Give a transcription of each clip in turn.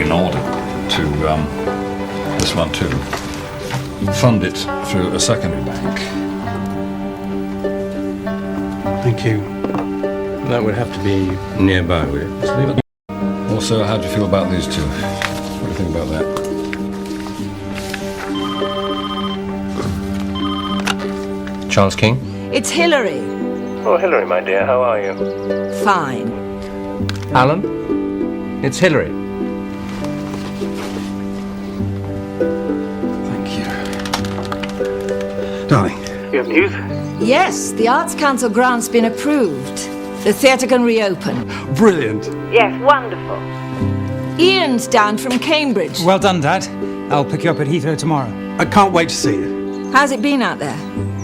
in order to this one to fund it through a secondary bank. Thank you. That would have to be nearby, would it? Just leave it. Also, how do you feel about these two? What do you think about that? Charles King? It's Hillary. Oh, Hillary, my dear, how are you? Fine. Alan? It's Hillary. Thank you. Darling. You have news? Yes, the Arts Council grant's been approved. The theatre can reopen. Brilliant. Yes, wonderful. Ian's down from Cambridge. Well done, Dad. I'll pick you up at Heathrow tomorrow. I can't wait to see you. How's it been out there?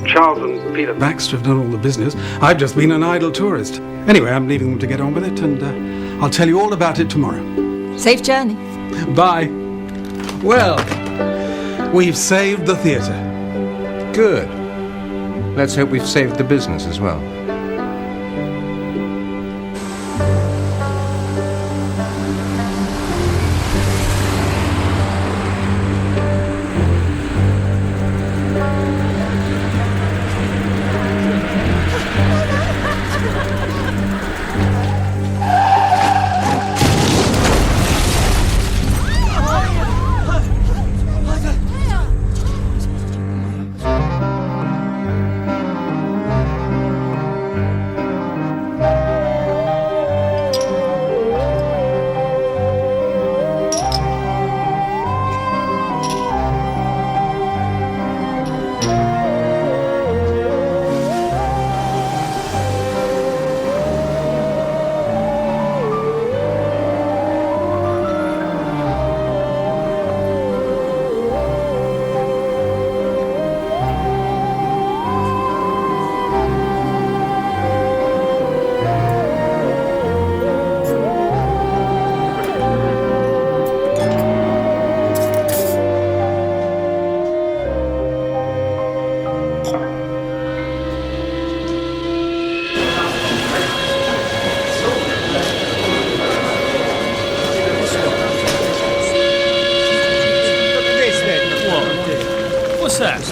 Charles and Peter Baxter have done all the business. I've just been an idle tourist. Anyway, I'm leaving them to get on with it, and I'll tell you all about it tomorrow. Safe journey. Bye. Well, we've saved the theatre. Good. Let's hope we've saved the business as well.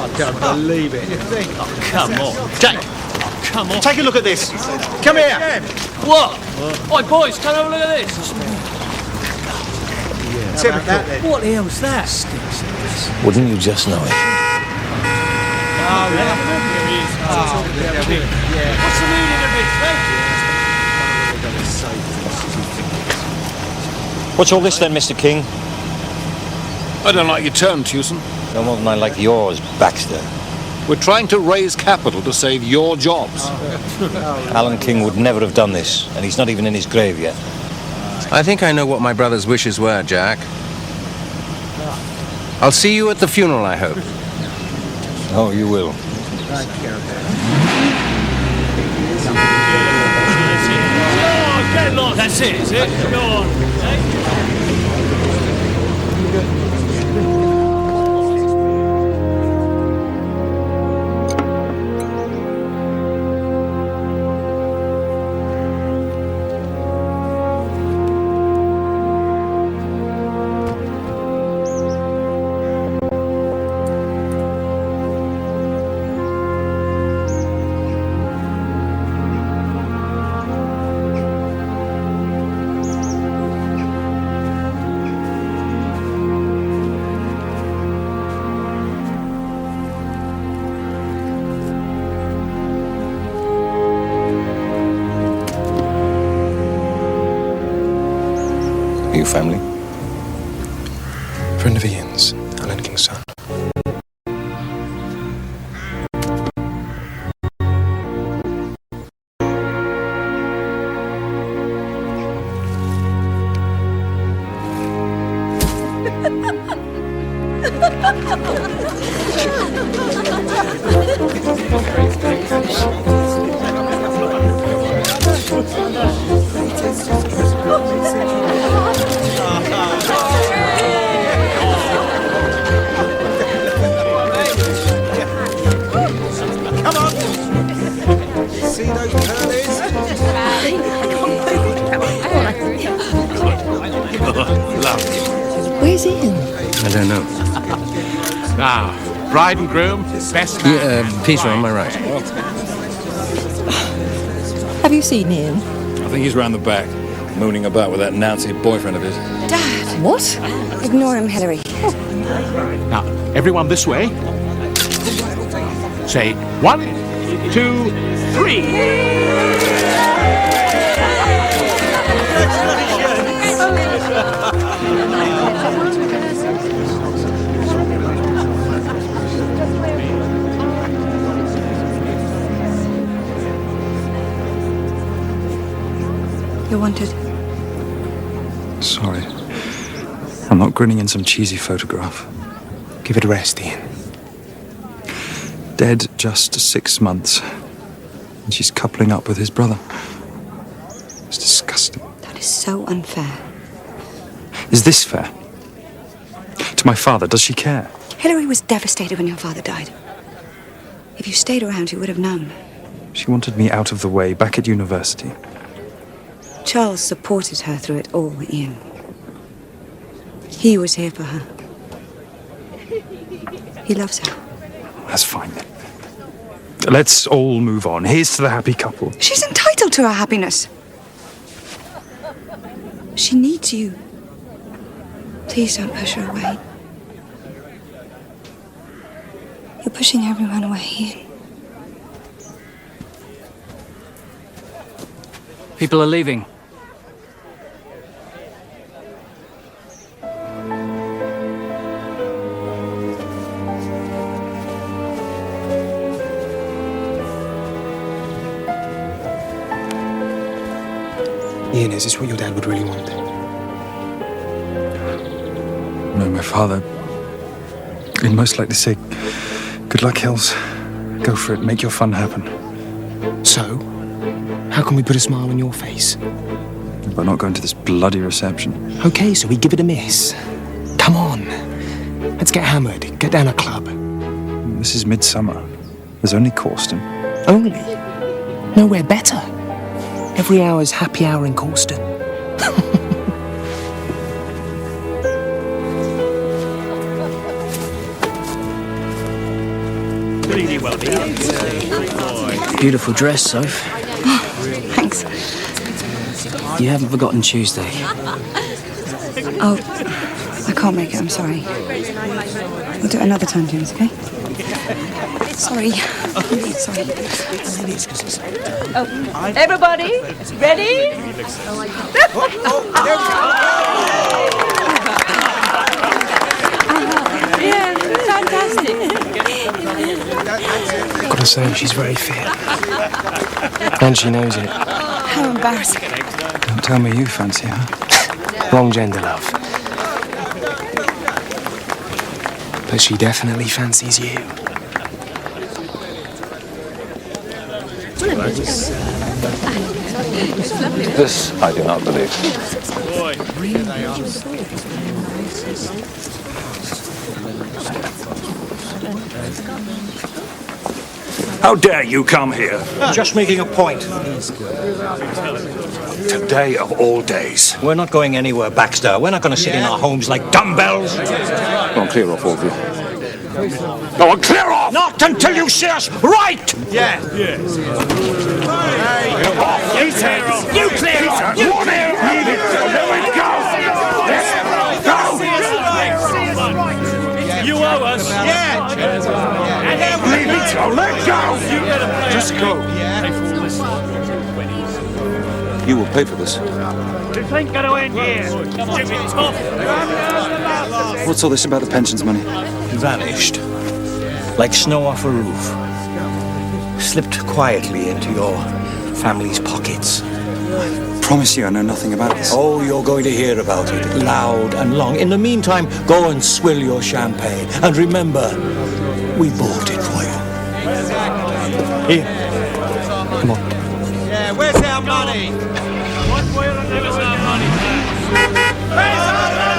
I don't believe it. Oh, come on. Jack! Come on. Take a look at this. Come here. What? Oi, boys, come have a look at this. Typical. What the hell's that? Wouldn't you just know it? What's the meaning of this, What's all this then, Mr. King? I don't like your tone, Tewson. No more than I like yours, Baxter. We're trying to raise capital to save your jobs. Alan King would never have done this, and he's not even in his grave yet. I think I know what my brother's wishes were, Jack. I'll see you at the funeral, I hope. Oh, you will. Get lost. That's it, is it? Go on. Are you family? Friend of Ian's, Alan King's son. See those pearlies? Lovely. Where's Ian? I don't know. Now, bride and groom, best man. Yeah, Peter, on my right. Have you seen Ian? I think he's round the back, mooning about with that Nancy boyfriend of his. Dad! What? Ignore him, Hilary. Now, everyone this way. Say 1, 2, 3. You're wanted. Sorry. I'm not grinning in some cheesy photograph. Give it a rest, Ian. Dead just 6 months. And she's coupling up with his brother. It's disgusting. That is so unfair. Is this fair? To my father, does she care? Hilary was devastated when your father died. If you stayed around, you would have known. She wanted me out of the way, back at university. Charles supported her through it all, Ian. He was here for her. He loves her. That's fine. Let's all move on. Here's to the happy couple. She's entitled to her happiness. She needs you. Please don't push her away. You're pushing everyone away, Ian. People are leaving. Ian, is this what your dad would really want? No, my father. He'd most likely say, good luck, Hills. Go for it, make your fun happen. So, how can we put a smile on your face? By not going to this bloody reception. Okay, so we give it a miss. Come on. Let's get hammered, get down a club. This is Midsomer. There's only Causton. Only? Nowhere better. Every hour's happy hour in Causton. Beautiful dress, Soph. Thanks. You haven't forgotten Tuesday. Oh, I can't make it, I'm sorry. We'll do it another time, James, okay? Sorry. Sorry. Oh, everybody, ready? Yeah, fantastic. I've got to say, she's very fit. And she knows it. How embarrassing. Don't tell me you fancy her. Wrong gender, love. But she definitely fancies you. This I do not believe. How dare you come here? Just making a point. Today of all days. We're not going anywhere, Baxter. We're not going to sit in our homes like dumbbells. Go on, clear off, all of you. Go on, clear off! Not until you see us right! Yeah. You clear off. You clear off! You clear off! Leave it! Let it go! You owe us. Yeah! Leave it! Let go! Just go. You will pay for this. This ain't going to end here. Stupid top. What's all this about the pensions money? Vanished. Like snow off a roof. Slipped quietly into your family's pockets. Promise you I know nothing about this. Oh, you're going to hear about it, loud and long. In the meantime, go and swill your champagne. And remember, we bought it for you. Here. Come on. Yeah, where's our money? What will give us our money back? Where's our money?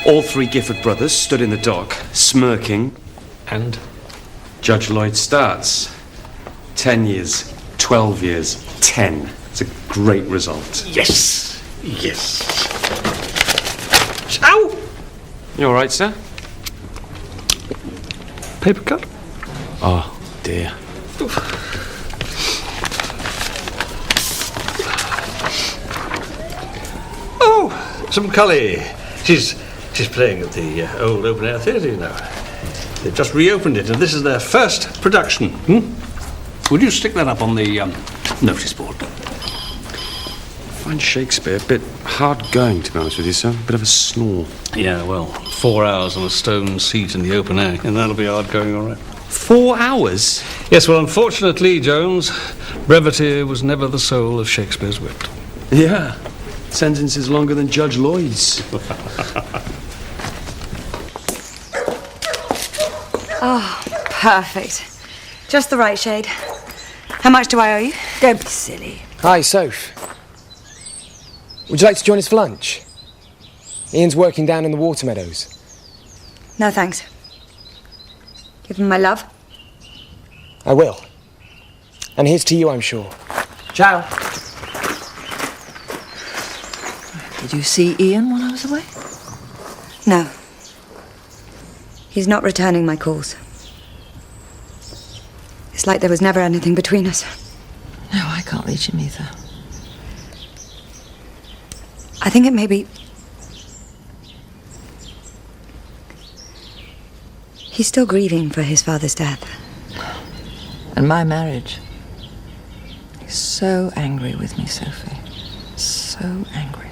All three Gifford brothers stood in the dock, smirking, And? Judge Lloyd starts. 10 years, 12 years, 10. It's a great result. Yes! Yes. Ow! You all right, sir? Paper cut? Oh, dear. Oh, some Cully. She's playing at the old open-air theatre, you know. They've just reopened it, and this is their first production. Would you stick that up on the notice board? I find Shakespeare a bit hard going, to be honest with you, sir. A bit of a snore. Yeah, well, 4 hours on a stone seat in the open air, and that'll be hard going, all right. 4 hours? Yes, well, unfortunately, Jones, brevity was never the soul of Shakespeare's wit. Yeah. Sentence is longer than Judge Lloyd's. Oh, perfect. Just the right shade. How much do I owe you? Don't be silly. Hi, Soph. Would you like to join us for lunch? Ian's working down in the water meadows. No, thanks. Give him my love. I will. And here's to you, I'm sure. Ciao. Did you see Ian while I was away? No. He's not returning my calls. It's like there was never anything between us. No, I can't reach him either. I think it may be... He's still grieving for his father's death. And my marriage. He's so angry with me, Sophie. So angry.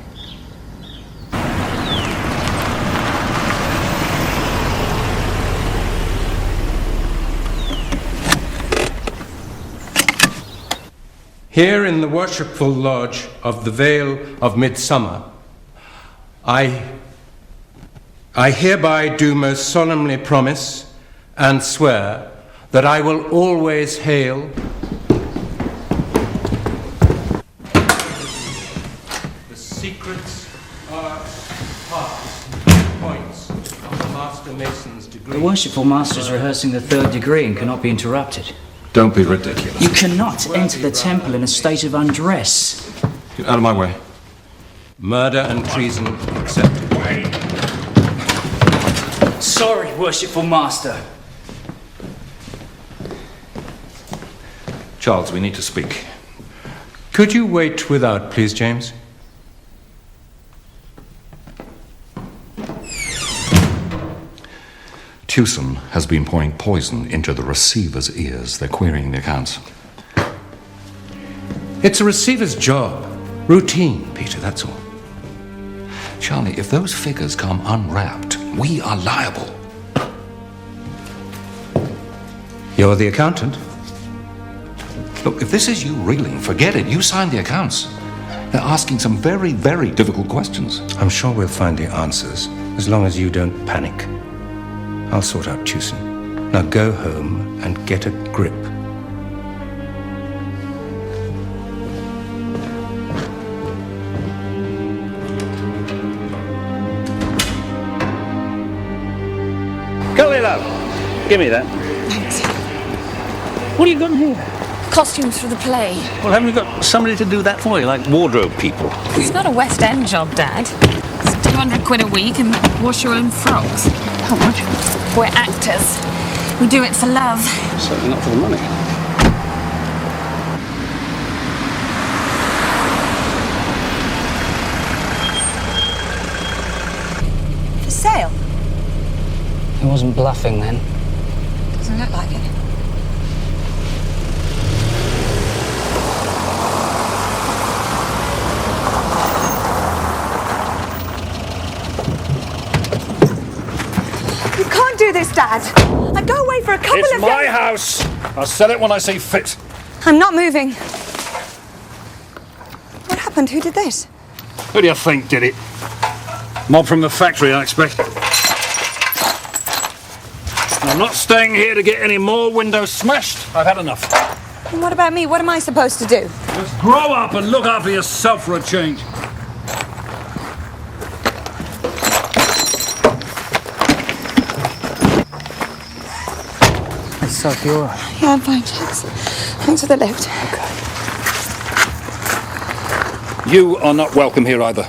Here in the worshipful lodge of the Vale of Midsomer, I hereby do most solemnly promise and swear that I will always hail the secrets, arts, parts, points of the Master Mason's degree. The worshipful master is rehearsing the third degree and cannot be interrupted. Don't be ridiculous. You cannot enter the temple in a state of undress. Get out of my way. Murder and treason accepted. Sorry, worshipful master. Charles, we need to speak. Could you wait without, please, James? Tewson has been pouring poison into the receiver's ears. They're querying the accounts. It's a receiver's job. Routine, Peter, that's all. Charlie, if those figures come unwrapped, we are liable. You're the accountant? Look, if this is you reeling, forget it. You signed the accounts. They're asking some very, very difficult questions. I'm sure we'll find the answers, as long as you don't panic. I'll sort out Tewson. Now go home and get a grip. Cully, love, give me that. Thanks. What have you got in here? Costumes for the play. Well, haven't you got somebody to do that for you, like wardrobe people? It's not a West End job, Dad. It's 200 quid a week and wash your own frocks. How much? We're actors. We do it for love. Certainly not for the money. For sale? He wasn't bluffing then. Doesn't look like it. You can't do this, Dad. I go away for a couple It's of my days. house. I'll sell it when I see fit. I'm not moving. What happened? Who did this? Who do you think did it? Mob from the factory, I expect. I'm not staying here to get any more windows smashed. I've had enough. And what about me? What am I supposed to do? Just grow up and look after yourself for a change. Sophie, you all right? Yeah, I'm fine, thanks. Thanks for the lift. You are not welcome here either.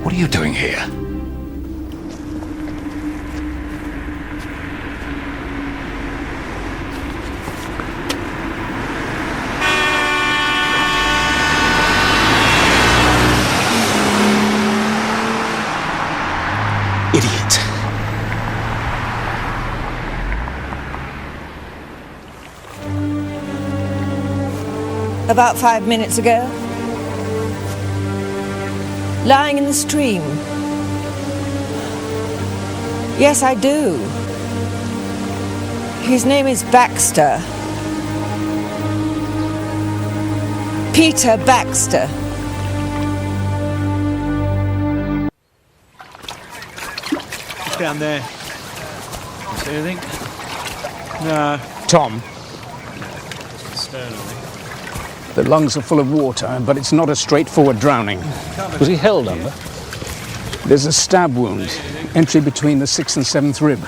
What are you doing here? Idiot. About 5 minutes ago. Lying in the stream. Yes, I do. His name is Baxter. Peter Baxter. Down there. See anything? No. Tom, Stone, I think. The lungs are full of water, but it's not a straightforward drowning. Was he held under? There's a stab wound, entry between the 6th and 7th rib.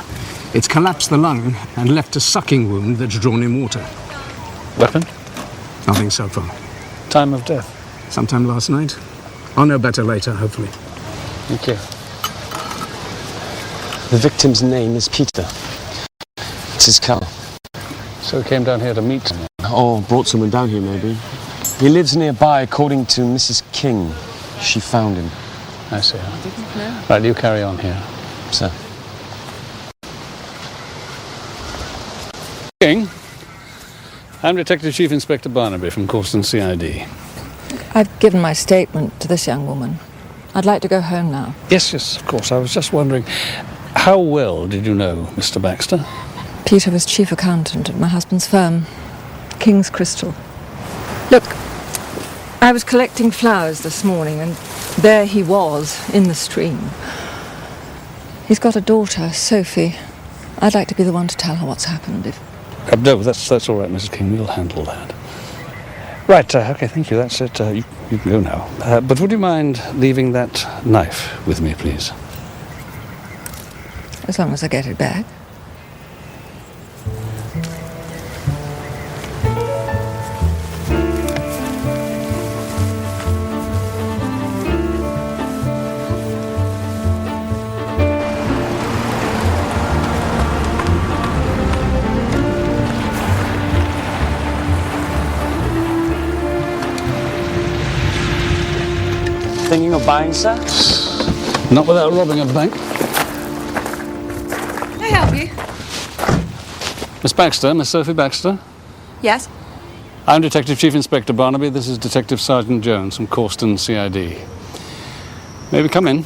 It's collapsed the lung and left a sucking wound that's drawn in water. Weapon? Nothing so far. Time of death? Sometime last night. I'll know better later, hopefully. Thank you. The victim's name is Peter. It's his car. So he came down here to meet someone? Oh, brought someone down here, maybe. He lives nearby, according to Mrs. King. She found him. I see. Right, you carry on here. Sir. King, I'm Detective Chief Inspector Barnaby from Corston CID. I've given my statement to this young woman. I'd like to go home now. Yes, of course. I was just wondering, how well did you know Mr. Baxter? Peter was chief accountant at my husband's firm, King's Crystal. Look, I was collecting flowers this morning, and there he was, in the stream. He's got a daughter, Sophie. I'd like to be the one to tell her what's happened, if... No, that's all right, Mrs. King. We'll handle that. Right, okay, thank you. That's it. You can go now. But would you mind leaving that knife with me, please? As long as I get it back. Thinking of buying, sir? Not without robbing a bank. Can I help you? Miss Baxter, Miss Sophie Baxter. Yes? I'm Detective Chief Inspector Barnaby. This is Detective Sergeant Jones from Corston CID. May we come in?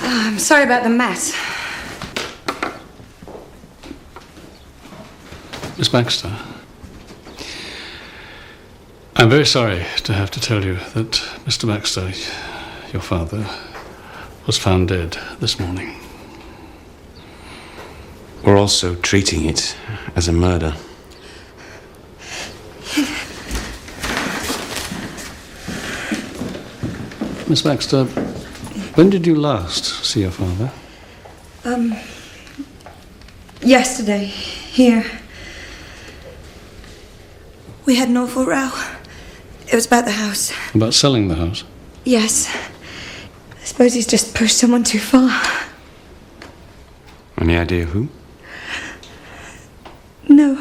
I'm sorry about the mess. Miss Baxter, I'm very sorry to have to tell you that Mr. Baxter, your father, was found dead this morning. We're also treating it as a murder. Miss Baxter, when did you last see your father? Yesterday, here. We had an awful row. It was about the house. About selling the house? Yes. I suppose he's just pushed someone too far. Any idea who? No.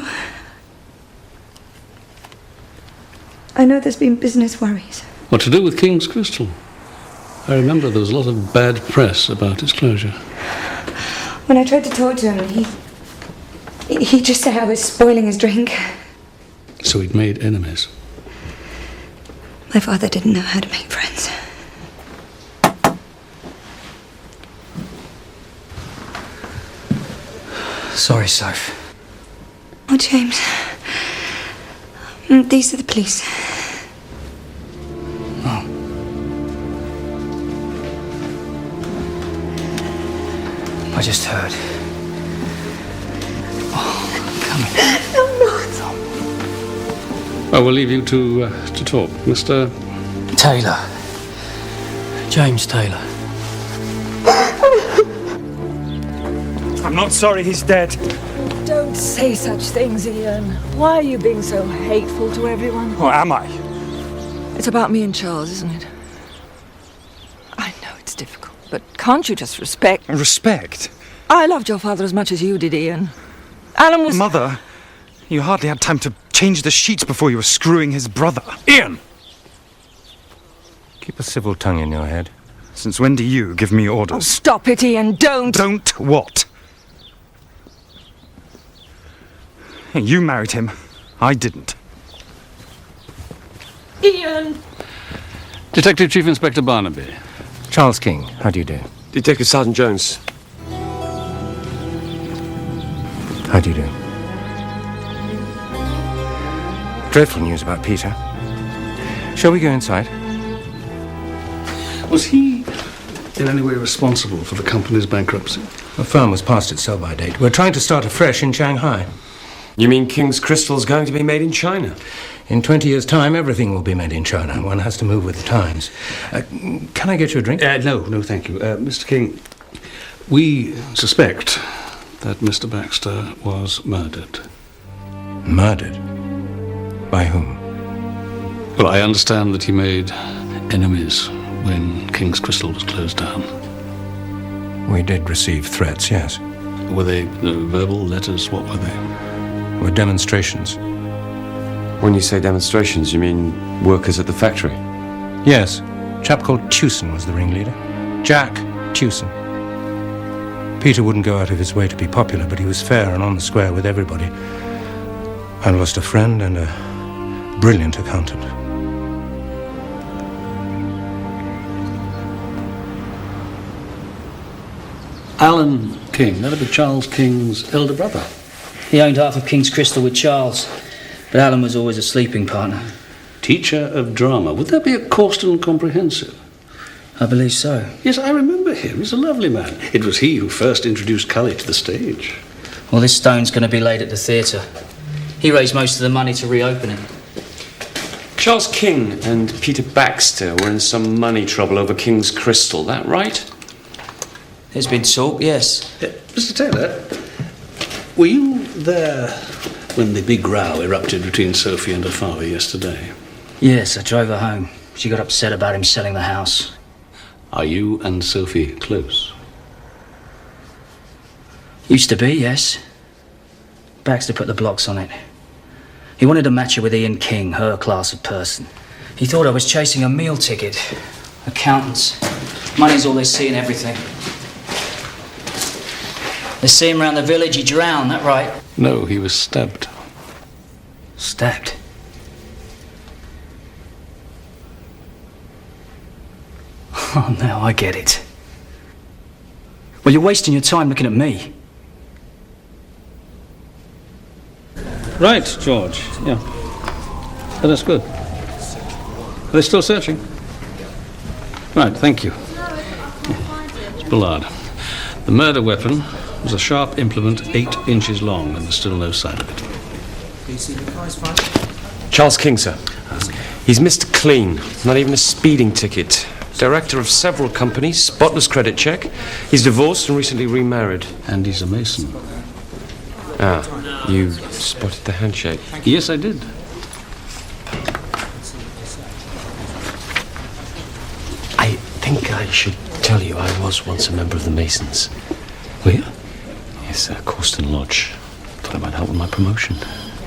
I know there's been business worries. What to do with King's Crystal? I remember there was a lot of bad press about its closure. When I tried to talk to him, he just said I was spoiling his drink. So he'd made enemies. My father didn't know how to make friends. Sorry, Soph. Oh, James. These are the police. Oh. I just heard. Oh, come here. I'm not. I will leave you to talk. Mr. Taylor. James Taylor. I'm not sorry he's dead. Don't say such things, Ian. Why are you being so hateful to everyone? Or am I? It's about me and Charles, isn't it? I know it's difficult, but can't you just respect? Respect? I loved your father as much as you did, Ian. Alan was... Mother, you hardly had time to change the sheets before you were screwing his brother. Ian! Keep a civil tongue in your head. Since when do you give me orders? Oh, stop it, Ian, don't! Don't what? You married him. I didn't. Ian! Detective Chief Inspector Barnaby. Charles King, how do you do? Detective Sergeant Jones. How do you do? Dreadful news about Peter. Shall we go inside? Was he in any way responsible for the company's bankruptcy? The firm was past its sell-by date. We're trying to start afresh in Shanghai. You mean King's Crystal's going to be made in China? In 20 years' time, everything will be made in China. One has to move with the times. Can I get you a drink? No, thank you. Mr. King, we suspect that Mr. Baxter was murdered. Murdered? By whom? Well, I understand that he made enemies when King's Crystal was closed down. We did receive threats, yes. Were they verbal letters? What were they? Were demonstrations. When you say demonstrations, you mean workers at the factory? Yes. A chap called Tewson was the ringleader. Jack Tewson. Peter wouldn't go out of his way to be popular, but he was fair and on the square with everybody. I lost a friend and a brilliant accountant. Alan King, that'd be Charles King's elder brother. He owned half of King's Crystal with Charles, but Alan was always a sleeping partner. Teacher of drama. Would that be at Causton Comprehensive? I believe so. Yes, I remember him. He's a lovely man. It was he who first introduced Cully to the stage. Well, this stone's going to be laid at the theatre. He raised most of the money to reopen it. Charles King and Peter Baxter were in some money trouble over King's Crystal, that right? There's been talk, yes. Mr. Taylor, were you there when the big row erupted between Sophie and her father yesterday? Yes, I drove her home. She got upset about him selling the house. Are you and Sophie close? Used to be, yes. Baxter put the blocks on it. He wanted to match her with Ian King, her class of person. He thought I was chasing a meal ticket. Accountants. Money's all they see in everything. They see him round the village, he drowned, that right? No, he was stabbed. Stabbed? Oh, now I get it. Well, you're wasting your time looking at me. Right, George. Yeah. Oh, that's good. Are they still searching? Right, thank you. It's Bullard. The murder weapon was a sharp implement 8 inches long, and there's still no sign of it. Charles King, sir. He's Mr. Clean. Not even a speeding ticket. Director of several companies, spotless credit check. He's divorced and recently remarried. And he's a Mason. Ah, you spotted the handshake. Yes, I did. I think I should tell you I was once a member of the Masons. Were you? Yes, Corston Lodge. Thought it might help with my promotion.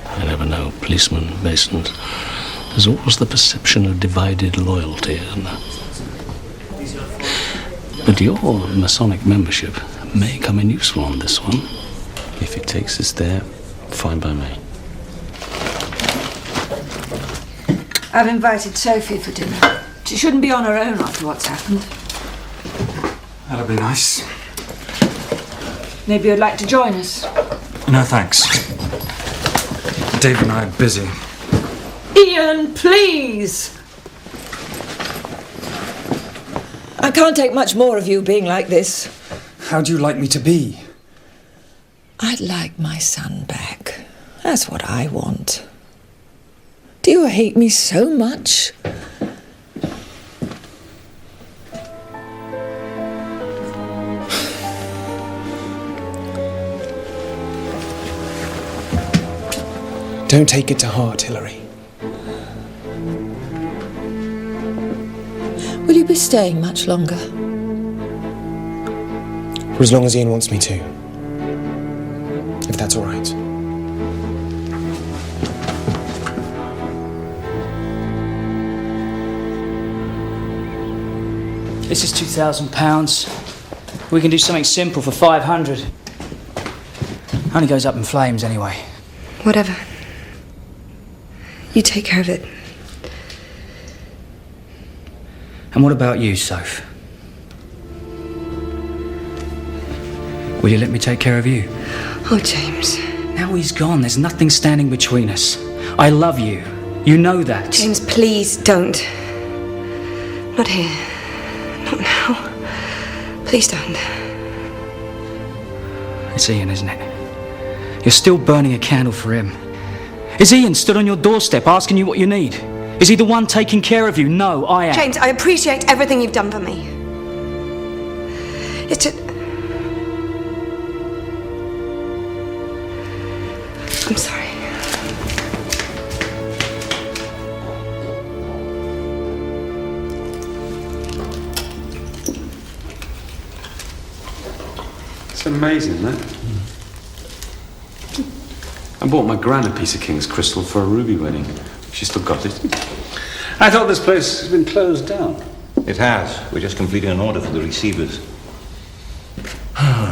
I never know. Policemen, Masons. There's always the perception of divided loyalty, isn't there? But your Masonic membership may come in useful on this one. If it takes us there, fine by me. I've invited Sophie for dinner. She shouldn't be on her own after what's happened. That'll be nice. Maybe you'd like to join us. No, thanks. Dave and I are busy. Ian, please! I can't take much more of you being like this. How'd you like me to be? I'd like my son back. That's what I want. Do you hate me so much? Don't take it to heart, Hilary. Will you be staying much longer? For as long as Ian wants me to. If that's all right. This is £2,000. We can do something simple for 500. Only goes up in flames anyway. Whatever. You take care of it. And what about you, Soph? Will you let me take care of you? Oh, James. Now he's gone. There's nothing standing between us. I love you. You know that. James, please don't. Not here. Not now. Please don't. It's Ian, isn't it? You're still burning a candle for him. Is Ian stood on your doorstep asking you what you need? Is he the one taking care of you? No, I am. James, I appreciate everything you've done for me. It's just... I'm sorry. It's amazing, isn't it? I bought my gran a piece of King's crystal for a ruby wedding. She still got it. I thought this place had been closed down. It has. We're just completing an order for the receivers.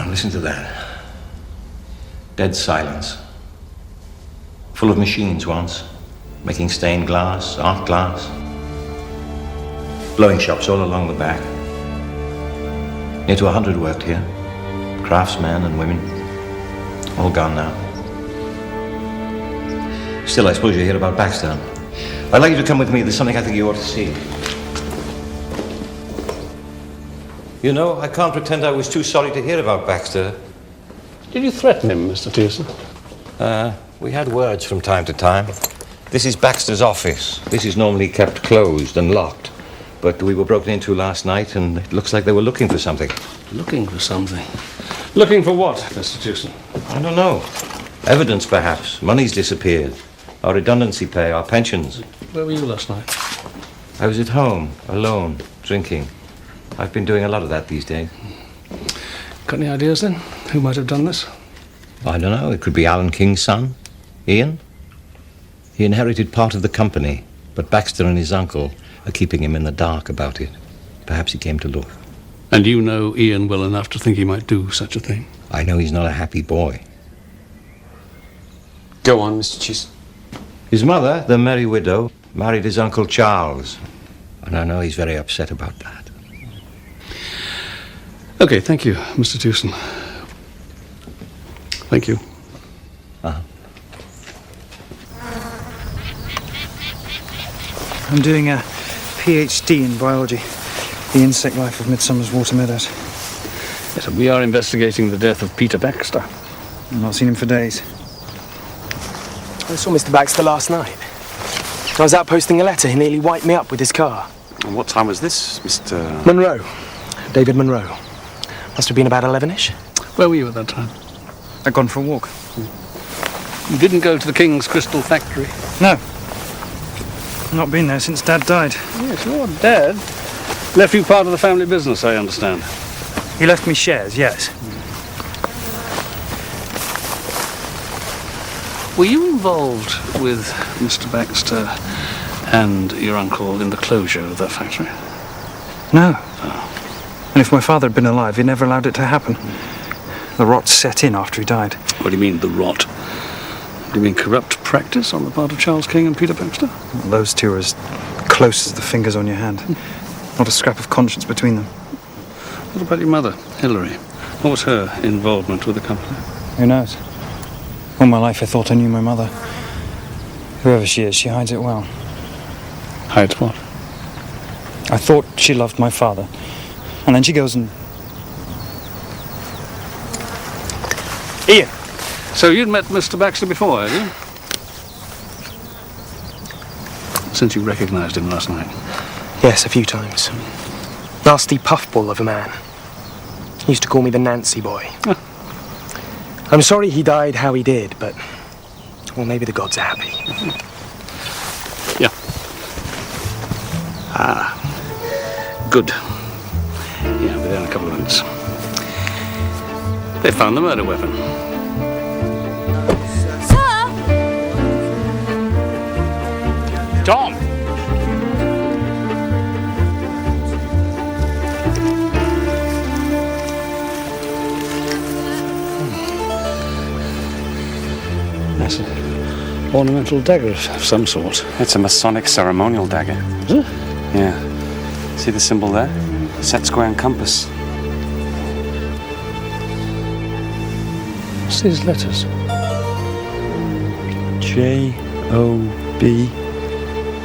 Listen to that. Dead silence. Full of machines once. Making stained glass, art glass. Blowing shops all along the back. Near to 100 worked here. Craftsmen and women. All gone now. Still, I suppose you hear about Baxter. I'd like you to come with me. There's something I think you ought to see. You know, I can't pretend I was too sorry to hear about Baxter. Did you threaten him, Mr. Tierson? We had words from time to time. This is Baxter's office. This is normally kept closed and locked. But we were broken into last night, and it looks like they were looking for something. Looking for something? Looking for what, Mr. Tierson? I don't know. Evidence, perhaps. Money's disappeared. Our redundancy pay, our pensions. Where were you last night? I was at home, alone, drinking. I've been doing a lot of that these days. Got any ideas, then? Who might have done this? I don't know. It could be Alan King's son, Ian. He inherited part of the company, but Baxter and his uncle are keeping him in the dark about it. Perhaps he came to look. And you know Ian well enough to think he might do such a thing? I know he's not a happy boy. Go on, Mr. Cheese. His mother, the merry widow, married his uncle Charles. And I know he's very upset about that. Okay, thank you, Mr. Tierson. Thank you. I'm doing a PhD in biology. The insect life of Midsomer's water meadows. Yes, we are investigating the death of Peter Baxter. I've not seen him for days. I saw Mr. Baxter last night. I was out posting a letter. He nearly wiped me up with his car. And what time was this, Mr. Monroe. David Monroe. Must have been about 11-ish. Where were you at that time? I'd gone for a walk. You didn't go to the King's Crystal Factory? No. Not been there since Dad died. Yes, your dad left you part of the family business, I understand. He left me shares, yes. Were you involved with Mr. Baxter and your uncle in the closure of that factory? No. And if my father had been alive, he'd never allowed it to happen. The rot set in after he died. What do you mean, the rot? Do you mean corrupt practice on the part of Charles King and Peter Baxter? Well, those two are as close as the fingers on your hand. Not a scrap of conscience between them. What about your mother, Hilary? What was her involvement with the company? Who knows? All my life I thought I knew my mother. Whoever she is, she hides it well. Hides what? I thought she loved my father. And then she goes and... Ian! So you'd met Mr. Baxter before, had you? Since you recognised him last night? Yes, a few times. Nasty puffball of a man. He used to call me the Nancy boy. I'm sorry he died how he did, but... well, maybe the gods are happy. Yeah. Ah. Good. Yeah, within a couple of minutes. They found the murder weapon. Sir! Tom! That's an ornamental dagger of some sort. It's a Masonic ceremonial dagger. Is it? Yeah. See the symbol there? Set, square, and compass. What's these letters? J-O-B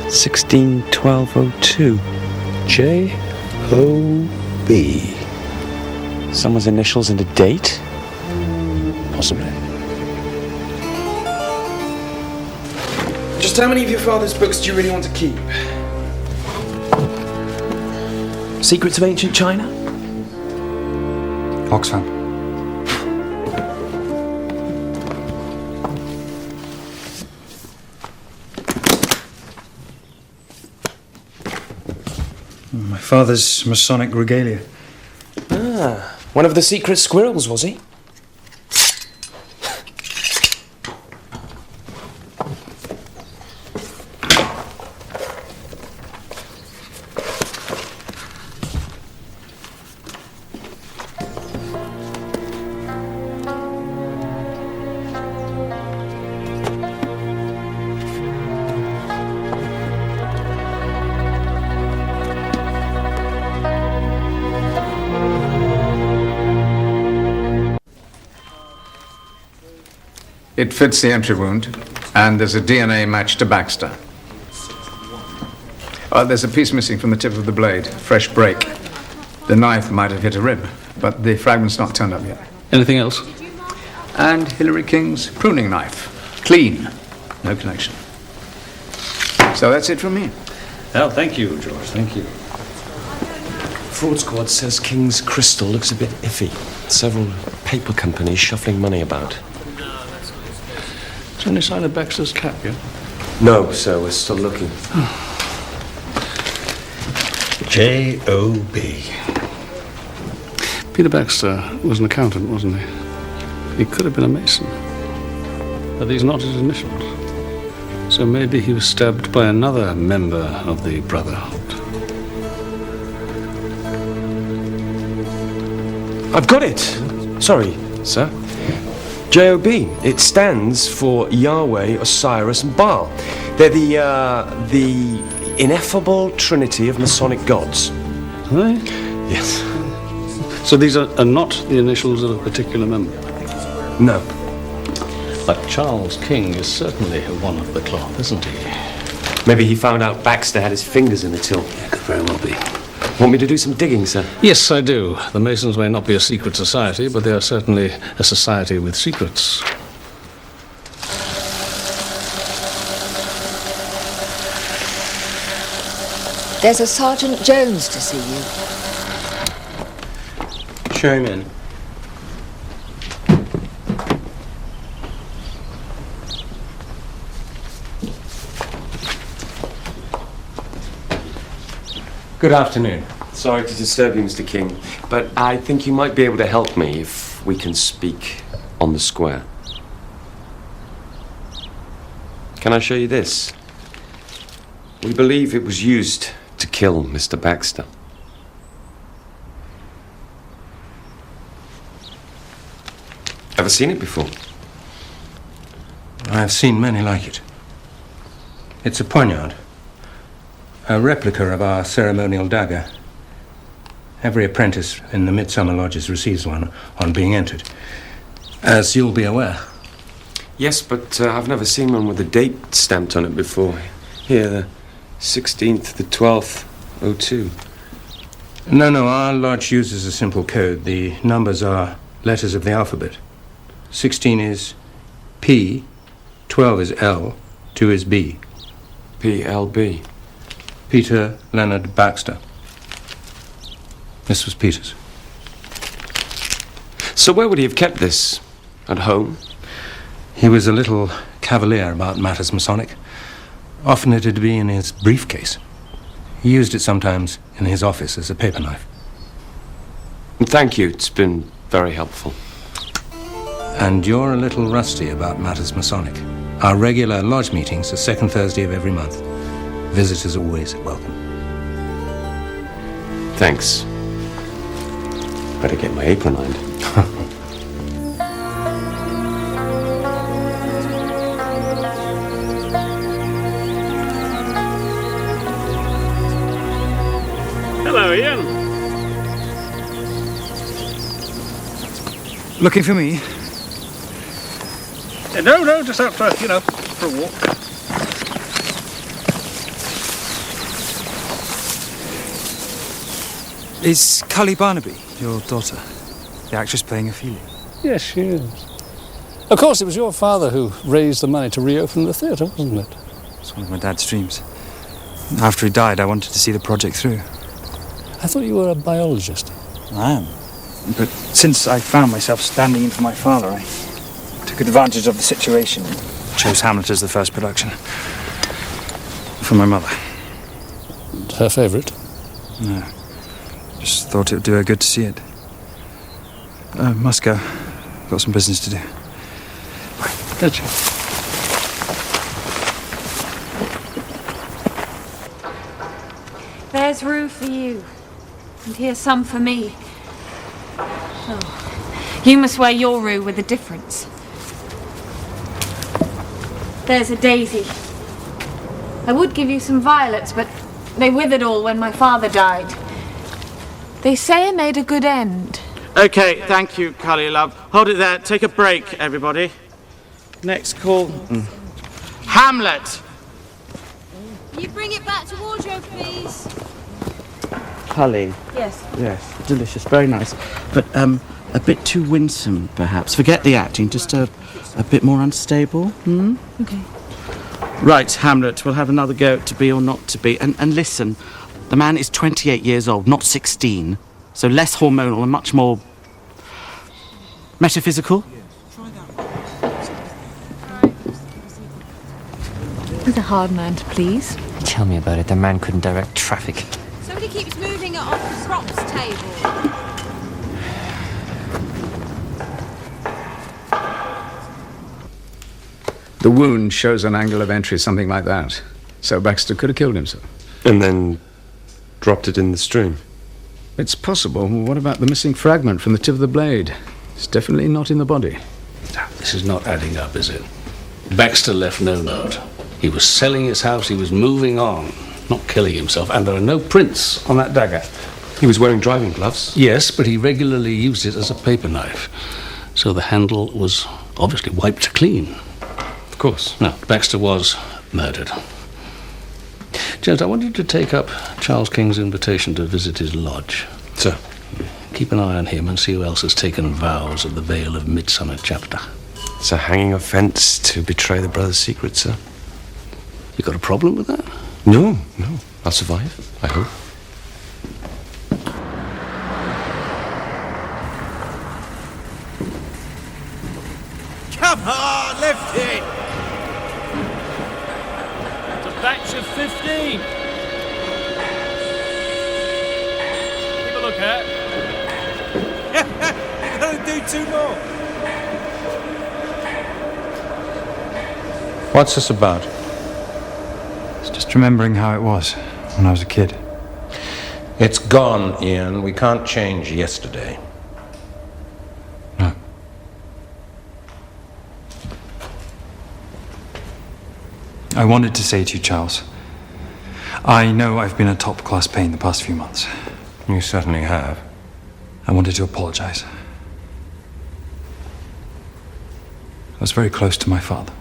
161202. J-O-B. Someone's initials and a date? Possibly. Just how many of your father's books do you really want to keep? Secrets of Ancient China? Oxfam. My father's Masonic regalia. Ah, one of the secret squirrels, was he? It fits the entry wound, and there's a DNA match to Baxter. There's a piece missing from the tip of the blade, fresh break. The knife might have hit a rib, but the fragment's not turned up yet. Anything else? And Hilary King's pruning knife. Clean. No connection. So that's it from me. Well, thank you, George. Thank you. Fraud Squad says King's Crystal looks a bit iffy. Several paper companies shuffling money about. Is there any sign of Baxter's cap yet? No, sir, we're still looking. J.O.B. Peter Baxter was an accountant, wasn't he? He could have been a mason. Are these not his initials? So maybe he was stabbed by another member of the Brotherhood. I've got it. Sorry, sir. J.O.B. It stands for Yahweh, Osiris, and Baal. They're the ineffable trinity of Masonic gods. Are they? Yes. So these are not the initials of a particular member? No. But Charles King is certainly one of the cloth, isn't he? Maybe he found out Baxter had his fingers in the till. Yeah, could very well be. Want me to do some digging, sir? Yes, I do. The Masons may not be a secret society, but they are certainly a society with secrets. There's a Sergeant Jones to see you. Show him in. Good afternoon. Sorry to disturb you, Mr. King, but I think you might be able to help me if we can speak on the square. Can I show you this? We believe it was used to kill Mr. Baxter. Ever seen it before? I've seen many like it. It's a poignard. A replica of our ceremonial dagger. Every apprentice in the Midsomer lodges receives one on being entered. As you'll be aware. Yes, but I've never seen one with a date stamped on it before. Here, the 16th, the 12th, 02. No, our lodge uses a simple code. The numbers are letters of the alphabet. 16 is P, 12 is L, 2 is B. PLB. Peter Leonard Baxter. This was Peter's. So where would he have kept this? At home? He was a little cavalier about matters Masonic. Often it'd be in his briefcase. He used it sometimes in his office as a paper knife. Thank you. It's been very helpful. And you're a little rusty about matters Masonic. Our regular lodge meetings are second Thursday of every month. Visitors always welcome. Thanks. Better get my apron ironed. Hello, Ian. Looking for me? No, just out for, for a walk. Is Cully Barnaby your daughter? The actress playing Ophelia? Yes, she is. Of course, it was your father who raised the money to reopen the theatre, wasn't it? It's one of my dad's dreams. After he died, I wanted to see the project through. I thought you were a biologist. I am. But since I found myself standing in for my father, I took advantage of the situation and chose Hamlet as the first production. For my mother. Her favourite? No. Just thought it would do her good to see it. Must go. Got some business to do. Gotcha. There's rue for you. And here's some for me. Oh, you must wear your rue with a difference. There's a daisy. I would give you some violets, but they withered all when my father died. They say I made a good end. Okay, thank you, Cully, love. Hold it there. Take a break, everybody. Next call. Hamlet! Can you bring it back to wardrobe, please? Cully. Yes. Yes, delicious, very nice. But a bit too winsome, perhaps. Forget the acting, just a bit more unstable. Okay. Right, Hamlet, we'll have another go at to be or not to be. And listen, the man is 28 years old, not 16. So less hormonal and much more metaphysical. He's a hard man to please. Tell me about it. The man couldn't direct traffic. Somebody keeps moving it off the props table. The wound shows an angle of entry, something like that. So Baxter could have killed himself. And then dropped it in the stream. It's possible. What about the missing fragment from the tip of the blade? It's definitely not in the body. This is not adding up, is it? Baxter left no note. He was selling his house, he was moving on, not killing himself, and there are no prints on that dagger. He was wearing driving gloves? Yes, but he regularly used it as a paper knife. So the handle was obviously wiped clean. Of course. No, Baxter was murdered. James, I want you to take up Charles King's invitation to visit his lodge. Sir. Keep an eye on him and see who else has taken vows at the Vale of Midsomer chapter. It's a hanging offence to betray the brother's secret, sir. You got a problem with that? No. I'll survive, I hope. Come on, lift it! It's a batch of 15. Keep a look at. You're gonna do 2 more. What's this about? It's just remembering how it was when I was a kid. It's gone, Ian. We can't change yesterday. No. I wanted to say to you, Charles, I know I've been a top-class pain the past few months. You certainly have. I wanted to apologize. I was very close to my father.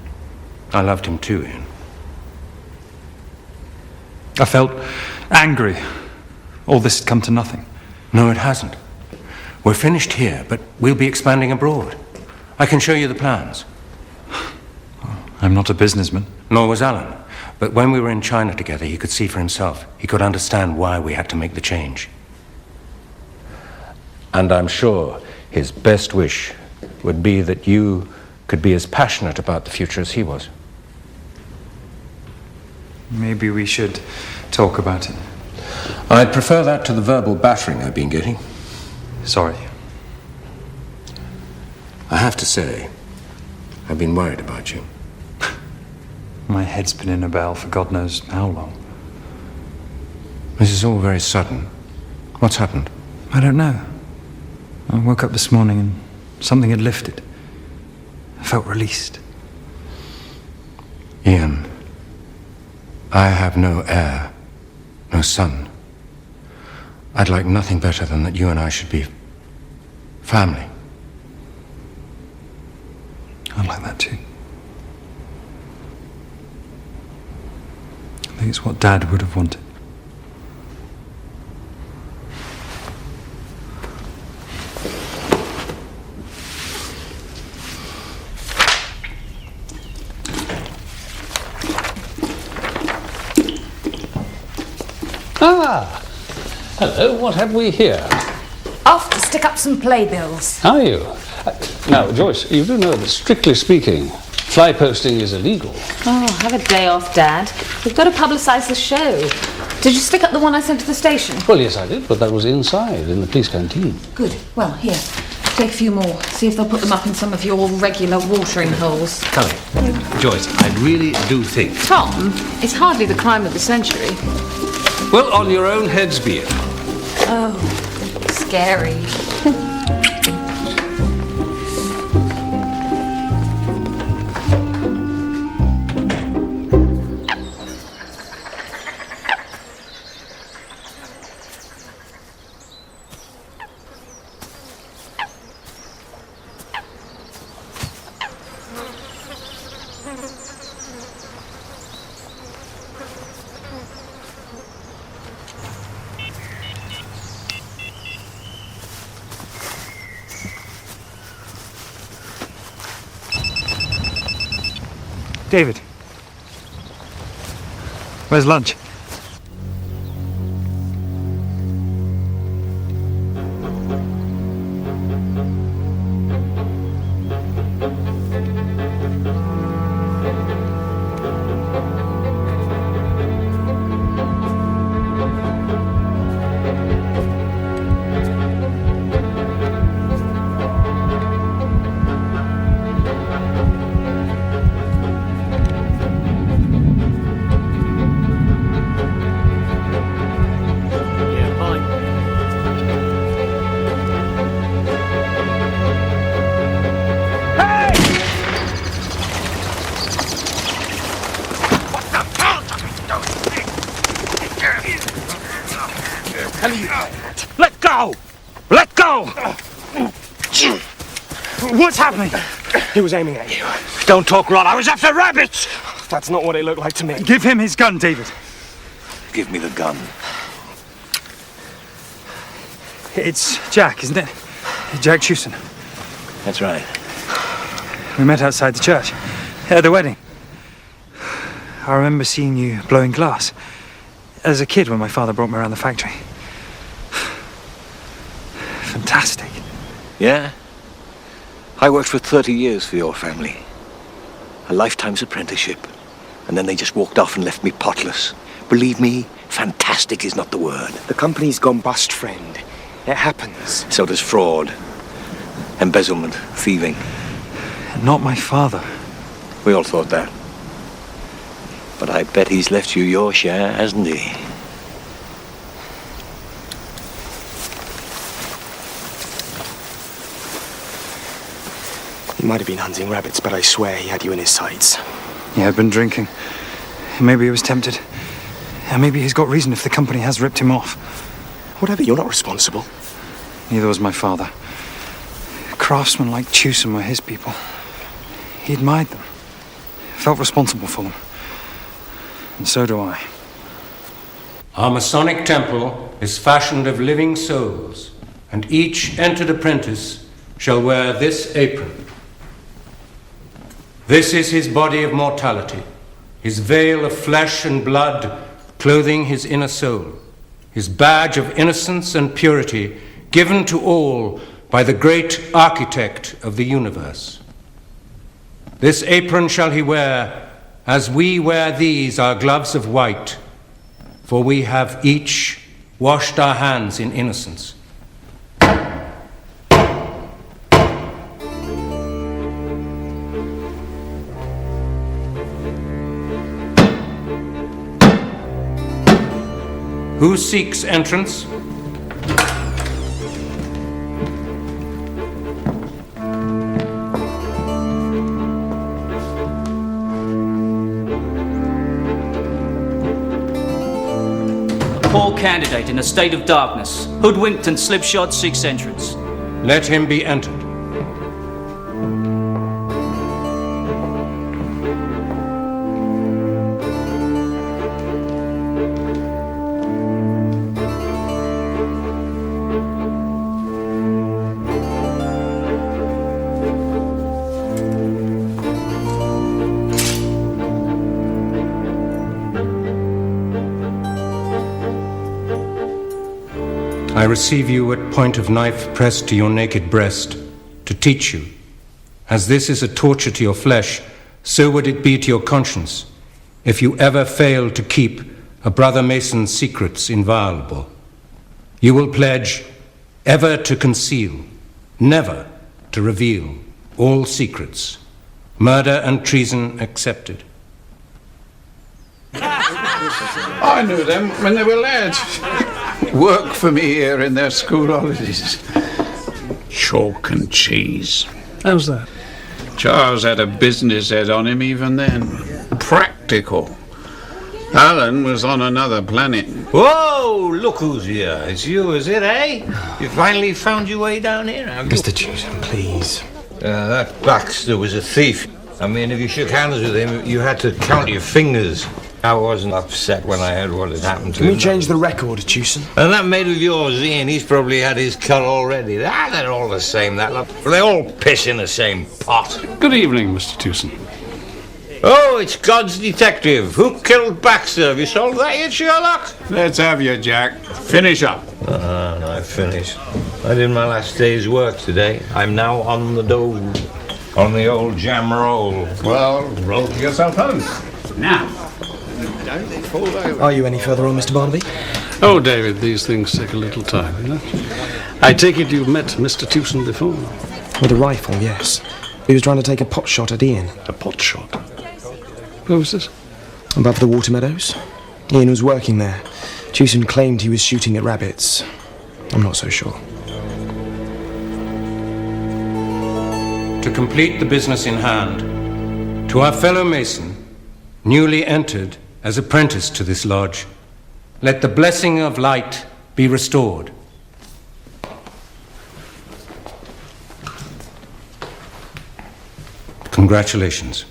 I loved him too, Ian. I felt angry. All this had come to nothing. No, it hasn't. We're finished here, but we'll be expanding abroad. I can show you the plans. I'm not a businessman. Nor was Alan. But when we were in China together, he could see for himself. He could understand why we had to make the change. And I'm sure his best wish would be that you could be as passionate about the future as he was. Maybe we should talk about it. I'd prefer that to the verbal battering I've been getting. Sorry. I have to say, I've been worried about you. My head's been in a bell for God knows how long. This is all very sudden. What's happened? I don't know. I woke up this morning and something had lifted. I felt released. Ian, I have no heir, no son. I'd like nothing better than that you and I should be family. I'd like that too. I think it's what Dad would have wanted. Ah, hello, what have we here? Off to stick up some playbills. Are you? Now, Joyce, you do know that strictly speaking, fly posting is illegal. Oh, have a day off, Dad. We've got to publicise the show. Did you stick up the one I sent to the station? Well, yes, I did, but that was inside, in the police canteen. Good. Well, here, take a few more. See if they'll put them up in some of your regular watering holes. Cully, Joyce, I really do think... Tom, it's hardly the crime of the century. Well, on your own heads be it. Oh, scary. David, where's lunch? Let go! Let go! What's happening? He was aiming at you. Don't talk rot. I was after rabbits! That's not what it looked like to me. Give him his gun, David. Give me the gun. It's Jack, isn't it? Jack Chewson. That's right. We met outside the church. At the wedding. I remember seeing you blowing glass. As a kid when my father brought me around the factory. Fantastic. Yeah? I worked for 30 years for your family. A lifetime's apprenticeship. And then they just walked off and left me potless. Believe me, fantastic is not the word. The company's gone bust, friend. It happens. So does fraud, embezzlement, thieving. Not my father. We all thought that. But I bet he's left you your share, hasn't he? He might have been hunting rabbits, but I swear he had you in his sights. He had been drinking. Maybe he was tempted. And maybe he's got reason if the company has ripped him off. Whatever, you're not responsible. Neither was my father. Craftsmen like Tewson were his people. He admired them. Felt responsible for them. And so do I. Our Masonic temple is fashioned of living souls, and each entered apprentice shall wear this apron. This is his body of mortality, his veil of flesh and blood clothing his inner soul, his badge of innocence and purity given to all by the great architect of the universe. This apron shall he wear as we wear these, our gloves of white, for we have each washed our hands in innocence. Who seeks entrance? Poor candidate in a state of darkness, hoodwinked and slipshod seeks entrance. Let him be entered. I receive you at point of knife pressed to your naked breast, to teach you. As this is a torture to your flesh, so would it be to your conscience, if you ever fail to keep a brother Mason's secrets inviolable. You will pledge ever to conceal, never to reveal all secrets, murder and treason excepted. I knew them when they were lads. Work for me here in their school holidays. Chalk and cheese. How's that? Charles had a business head on him even then. Practical. Alan was on another planet. Whoa, look who's here. It's you, is it, eh? You finally found your way down here, have you? Mr. Tewson, please. That Baxter was a thief. I mean, if you shook hands with him, you had to count your fingers. I wasn't upset when I heard what had happened to him. Can we change the record, Tewson? And that mate of yours, Ian, he's probably had his cut already. They're all the same, that lot. They all piss in the same pot. Good evening, Mr. Tewson. Oh, it's God's detective. Who killed Baxter? Have you solved that yet, Sherlock? Let's have you, Jack. Finish up. I finished. I did my last day's work today. I'm now on the dole. On the old jam roll. Well, roll yourself home. Now. Are you any further on, Mr. Barnaby? Oh, David, these things take a little time, you know? I take it you've met Mr. Tewson before? With a rifle, yes. He was trying to take a pot shot at Ian. A pot shot? Where was this? Above the water meadows. Ian was working there. Tewson claimed he was shooting at rabbits. I'm not so sure. To complete the business in hand, to our fellow Mason, newly entered as apprentice to this lodge, let the blessing of light be restored. Congratulations.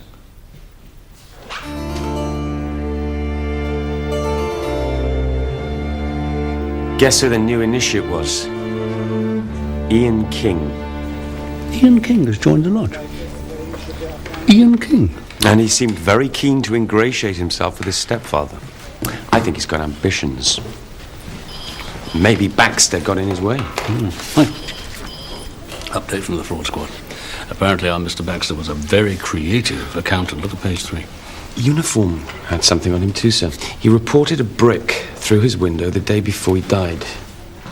Guess who the new initiate was? Ian King. Ian King has joined the lodge. Ian King? And he seemed very keen to ingratiate himself with his stepfather. I think he's got ambitions. Maybe Baxter got in his way. Update from the fraud squad. Apparently our Mr. Baxter was a very creative accountant. Look at page 3. Uniform had something on him too, sir. He reported a brick through his window the day before he died.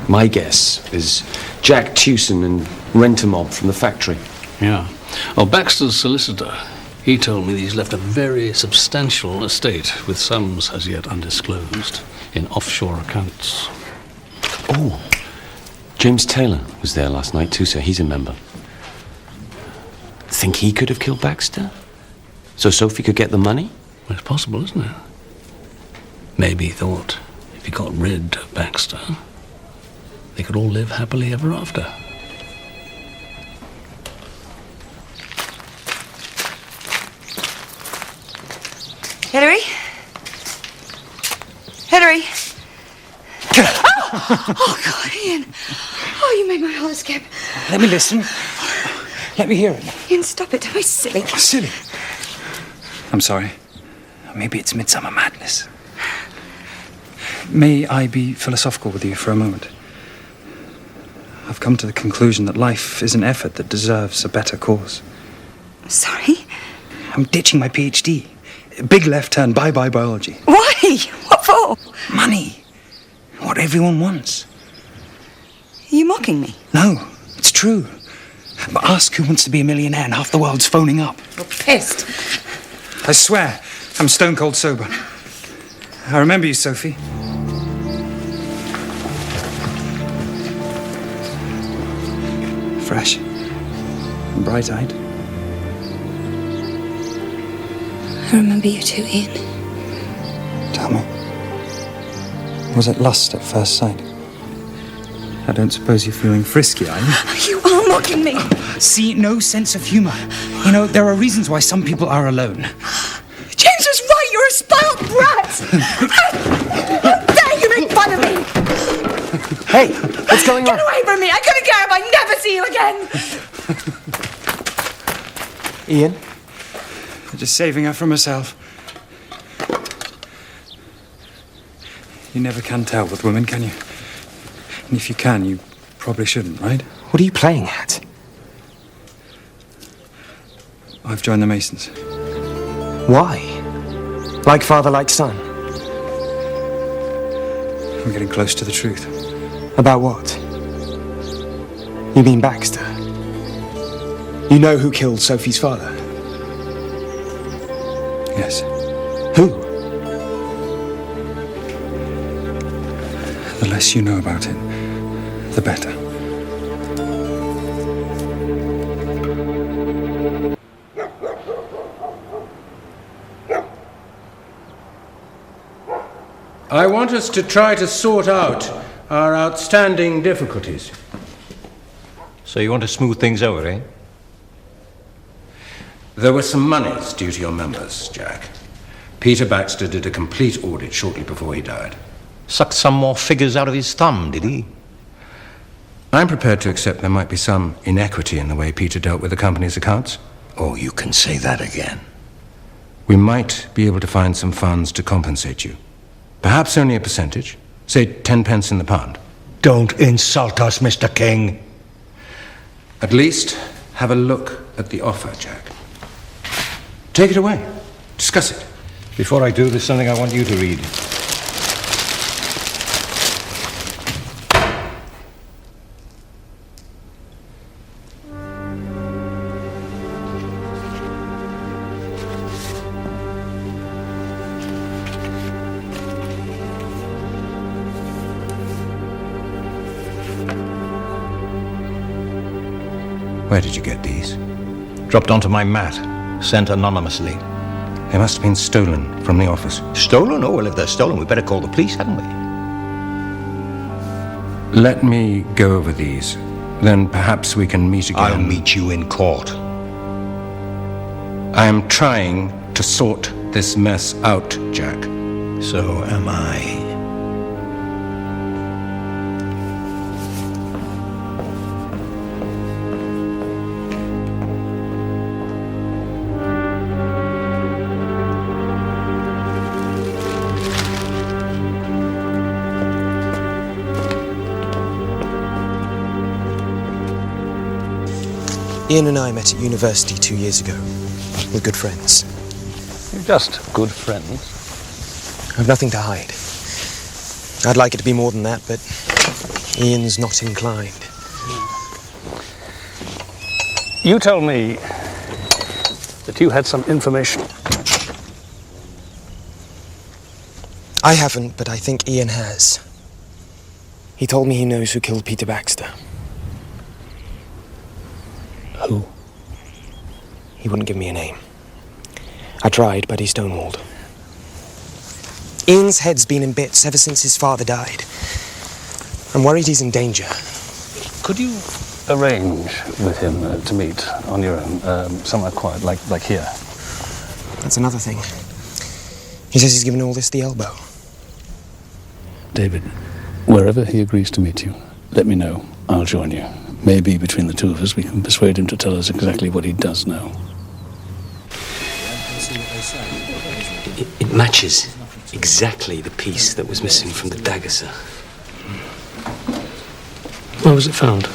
My guess is Jack Tewson and rent a mob from the factory. Yeah. Well, Baxter's solicitor, he told me that he's left a very substantial estate with sums as yet undisclosed in offshore accounts. Oh, James Taylor was there last night too, sir. He's a member. Think he could have killed Baxter? So Sophie could get the money? Well, it's possible, isn't it? Maybe he thought if he got rid of Baxter, they could all live happily ever after. Hilary? Hilary? Oh, God, Ian. Oh, you made my heart skip. Let me listen. Let me hear it. Ian, stop it. Don't be silly. Silly? I'm sorry. Maybe it's midsummer madness. May I be philosophical with you for a moment? I've come to the conclusion that life is an effort that deserves a better cause. Sorry? I'm ditching my PhD. Big left turn, bye-bye biology. Why? What for? Money. What everyone wants. Are you mocking me? No, it's true. But ask who wants to be a millionaire and half the world's phoning up. You're pissed. I swear, I'm stone cold sober. I remember you, Sophie. Fresh. And bright-eyed. I remember you too, Ian. Tell me. Was it lust at first sight? I don't suppose you're feeling frisky, are you? You are mocking me. See, no sense of humour. You know, there are reasons why some people are alone. James was right. You're a spoiled brat. How dare you make fun of me? Hey, what's going on? Get away from me. I couldn't care if I never see you again. Ian? I'm just saving her for myself. You never can tell with women, can you? And if you can, you probably shouldn't, right? What are you playing at? I've joined the Masons. Why? Like father, like son? I'm getting close to the truth. About what? You mean Baxter? You know who killed Sophie's father? Yes. Who? The less you know about it, the better. I want us to try to sort out our outstanding difficulties. So you want to smooth things over, eh? There were some monies due to your members, Jack. Peter Baxter did a complete audit shortly before he died. Sucked some more figures out of his thumb, did he? I'm prepared to accept there might be some inequity in the way Peter dealt with the company's accounts. Oh, you can say that again. We might be able to find some funds to compensate you. Perhaps only a percentage. Say 10 pence in the pound. Don't insult us, Mr. King. At least have a look at the offer, Jack. Take it away. Discuss it. Before I do, there's something I want you to read. Where did you get these? Dropped onto my mat. Sent anonymously. They must have been stolen from the office. Stolen? Oh, well, if they're stolen, we better call the police, hadn't we? Let me go over these. Then perhaps we can meet again. I'll meet you in court. I am trying to sort this mess out, Jack. So am I. Ian and I met at university 2 years ago. We're good friends. You're just good friends. I've nothing to hide. I'd like it to be more than that, but Ian's not inclined. You told me that you had some information. I haven't, but I think Ian has. He told me he knows who killed Peter Baxter. Who? He wouldn't give me a name. I tried, but he stonewalled. Ian's head's been in bits ever since his father died. I'm worried he's in danger. Could you arrange with him to meet on your own, somewhere quiet, like here? That's another thing. He says he's given all this the elbow. David, wherever he agrees to meet you, let me know. I'll join you. Maybe between the two of us we can persuade him to tell us exactly what he does know. It matches exactly the piece that was missing from the dagger, sir. Where was it found?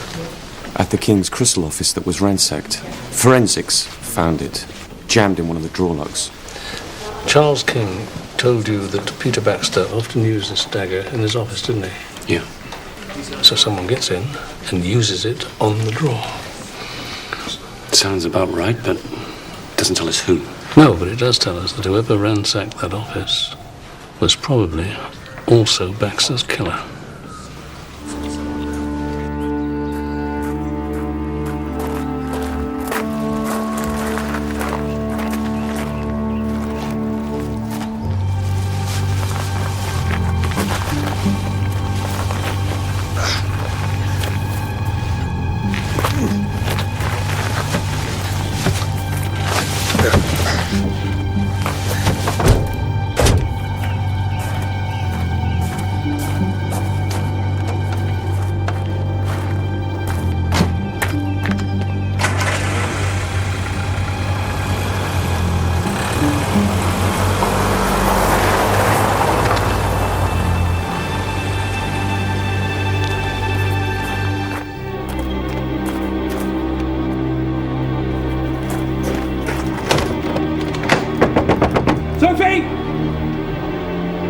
At the King's Crystal Office that was ransacked. Forensics found it, jammed in one of the drawer locks. Charles King told you that Peter Baxter often used this dagger in his office, didn't he? Yeah. So someone gets in and uses it on the drawer. Sounds about right, but doesn't tell us who. No, but it does tell us that whoever ransacked that office was probably also Baxter's killer. Sophie!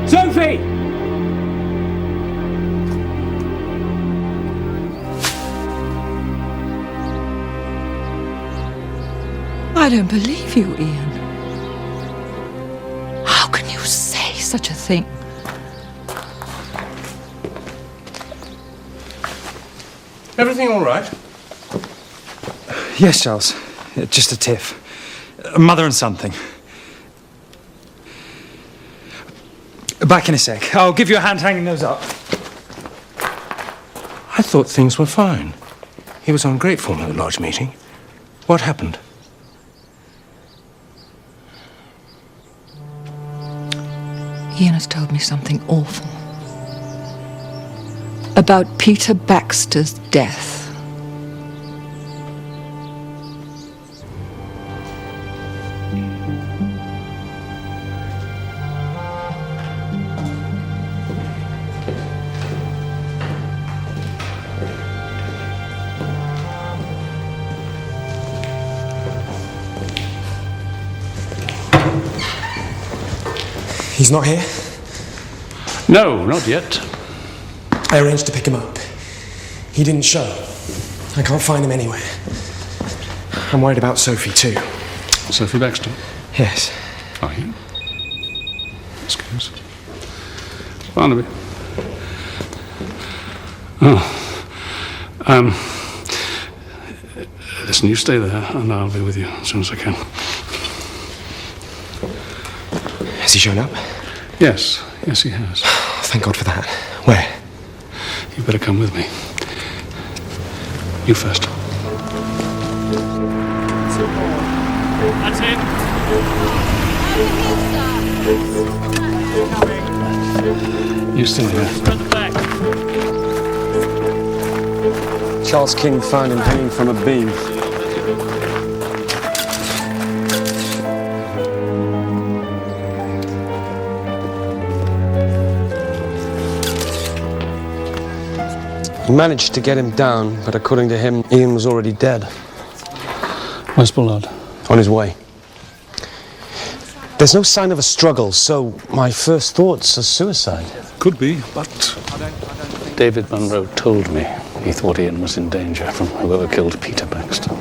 Sophie! I don't believe you, Ian. How can you say such a thing? Everything all right? Yes, Charles. Just a tiff. A mother and son thing. Back in a sec. I'll give you a hand hanging those up. I thought things were fine. He was on great form at the lodge meeting. What happened? Ian has told me something awful. About Peter Baxter's death. He's not here? No, not yet. I arranged to pick him up. He didn't show. I can't find him anywhere. I'm worried about Sophie, too. Sophie Baxter? Yes. Are you? Excuse. Barnaby. Listen, you stay there, and I'll be with you as soon as I can. Has he shown up? Yes, yes, he has. Thank God for that. Where? You better come with me. You first. That's it. You still here? From the back. Charles King found him hanging from a beam. He managed to get him down, but according to him, Ian was already dead. Where's Bullard? On his way. There's no sign of a struggle, so my first thoughts are suicide. Could be, but David Munro told me he thought Ian was in danger from whoever killed Peter Baxter.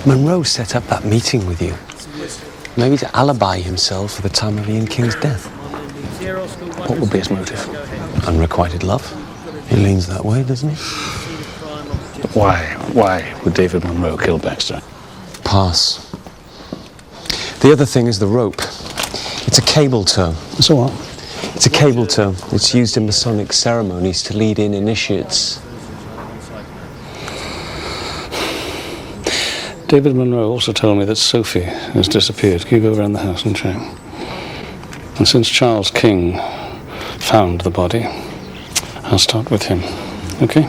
Munro set up that meeting with you. Maybe to alibi himself for the time of Ian King's death. What would be his motive? Unrequited love. He leans that way, doesn't he? But why would David Munro kill Baxter? Pass. The other thing is the rope. It's a cable tow. It's a what? It's a cable tow. It's used in Masonic ceremonies to lead in initiates. David Munro also told me that Sophie has disappeared. Can you go around the house and check? And since Charles King found the body, I'll start with him. Okay?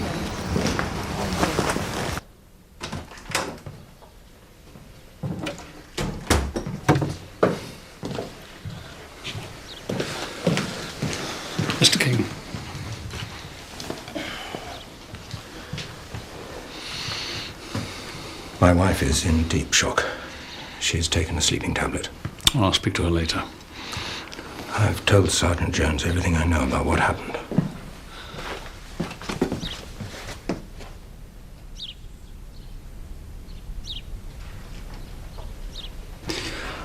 Mr. King. My wife is in deep shock. She's taken a sleeping tablet. I'll speak to her later. I've told Sergeant Jones everything I know about what happened.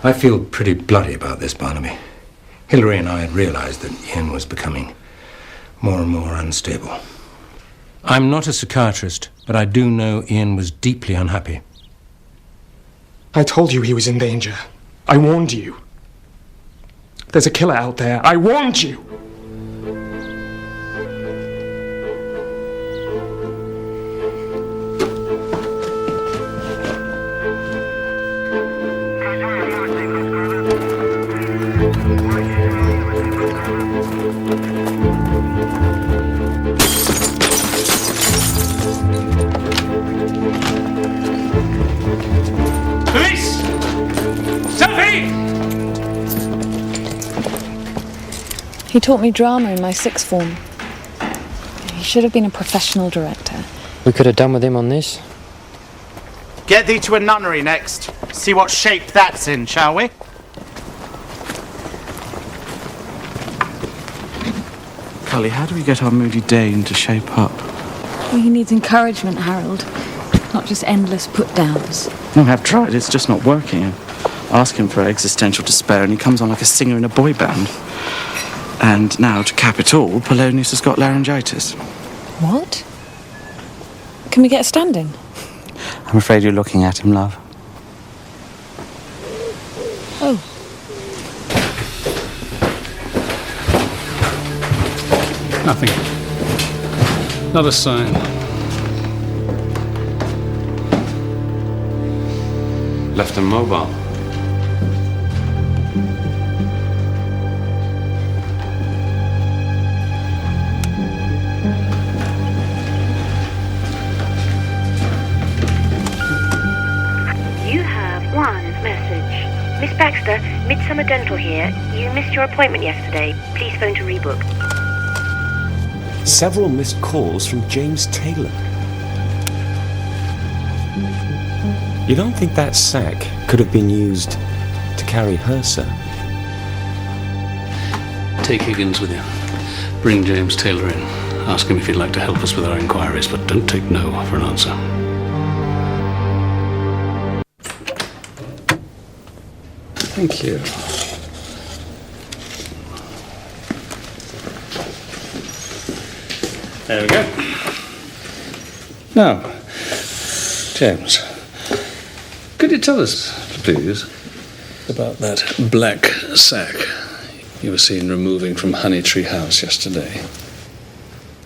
I feel pretty bloody about this, Barnaby. Hilary and I had realized that Ian was becoming more and more unstable. I'm not a psychiatrist, but I do know Ian was deeply unhappy. I told you he was in danger. I warned you. There's a killer out there. I warned you! Police! Sophie! He taught me drama in my sixth form. He should have been a professional director. We could have done with him on this. Get thee to a nunnery next. See what shape that's in, shall we? Cully, how do we get our moody Dane to shape up? Well, he needs encouragement, Harold. Not just endless put-downs. No, I've tried. It's just not working. I ask him for existential despair and he comes on like a singer in a boy band. And now, to cap it all, Polonius has got laryngitis. What? Can we get a stand-in? I'm afraid you're looking at him, love. Oh. Nothing. Not a sign. Left him mobile. You have one message. Miss Baxter, Midsomer Dental here. You missed your appointment yesterday. Please phone to rebook. Several missed calls from James Taylor. You don't think that sack could have been used to carry her, sir? Take Higgins with you. Bring James Taylor in. Ask him if he'd like to help us with our inquiries, but don't take no for an answer. Thank you. There we go. Now, James, could you tell us, please, about that black sack you were seen removing from Honeytree House yesterday?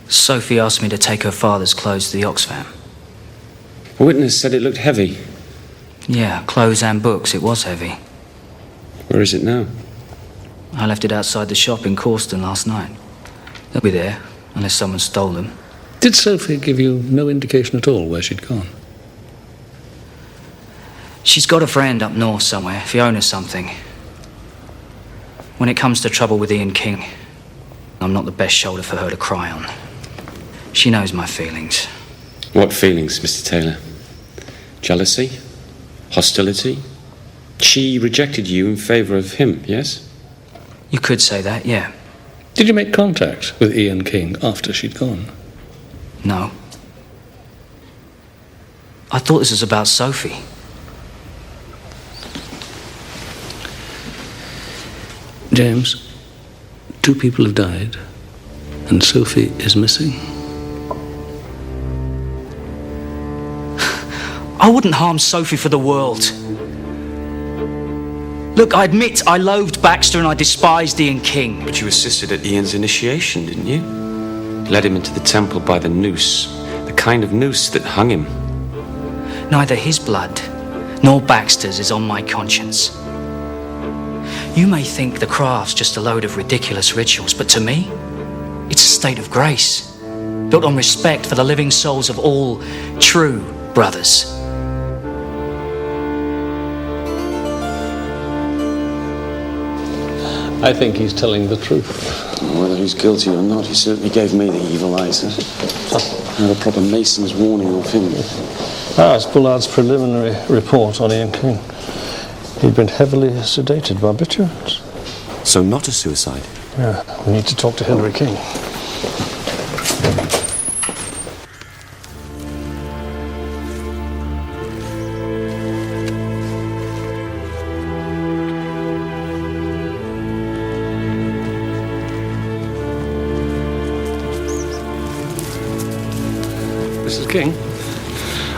Sophie asked me to take her father's clothes to the Oxfam. A witness said it looked heavy. Yeah, clothes and books. It was heavy. Where is it now? I left it outside the shop in Corston last night. They'll be there, unless someone stole them. Did Sophie give you no indication at all where she'd gone? She's got a friend up north somewhere, Fiona something. When it comes to trouble with Ian King, I'm not the best shoulder for her to cry on. She knows my feelings. What feelings, Mr. Taylor? Jealousy? Hostility? She rejected you in favour of him, yes? You could say that, yeah. Did you make contact with Ian King after she'd gone? No. I thought this was about Sophie. James, 2 people have died, and Sophie is missing. I wouldn't harm Sophie for the world. Look, I admit I loathed Baxter and I despised Ian King. But you assisted at Ian's initiation, didn't you? You led him into the temple by the noose, the kind of noose that hung him. Neither his blood nor Baxter's is on my conscience. You may think the craft's just a load of ridiculous rituals, but to me, it's a state of grace, built on respect for the living souls of all true brothers. I think he's telling the truth. Whether he's guilty or not, he certainly gave me the evil eye, sir. I had a proper Mason's warning of him. It's Bullard's preliminary report on Ian King. He'd been heavily sedated barbiturates. So not a suicide? Yeah, we need to talk to Hilary King. Mrs. King?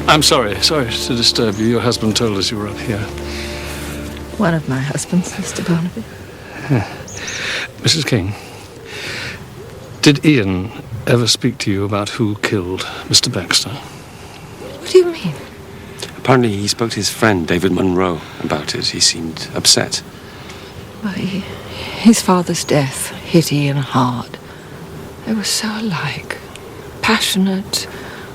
I'm sorry to disturb you. Your husband told us you were up here. One of my husbands, Mr. Barnaby. Mrs. King, did Ian ever speak to you about who killed Mr. Baxter? What do you mean? Apparently he spoke to his friend, David Munro, about it. He seemed upset. Well, his father's death hit Ian hard. They were so alike. Passionate,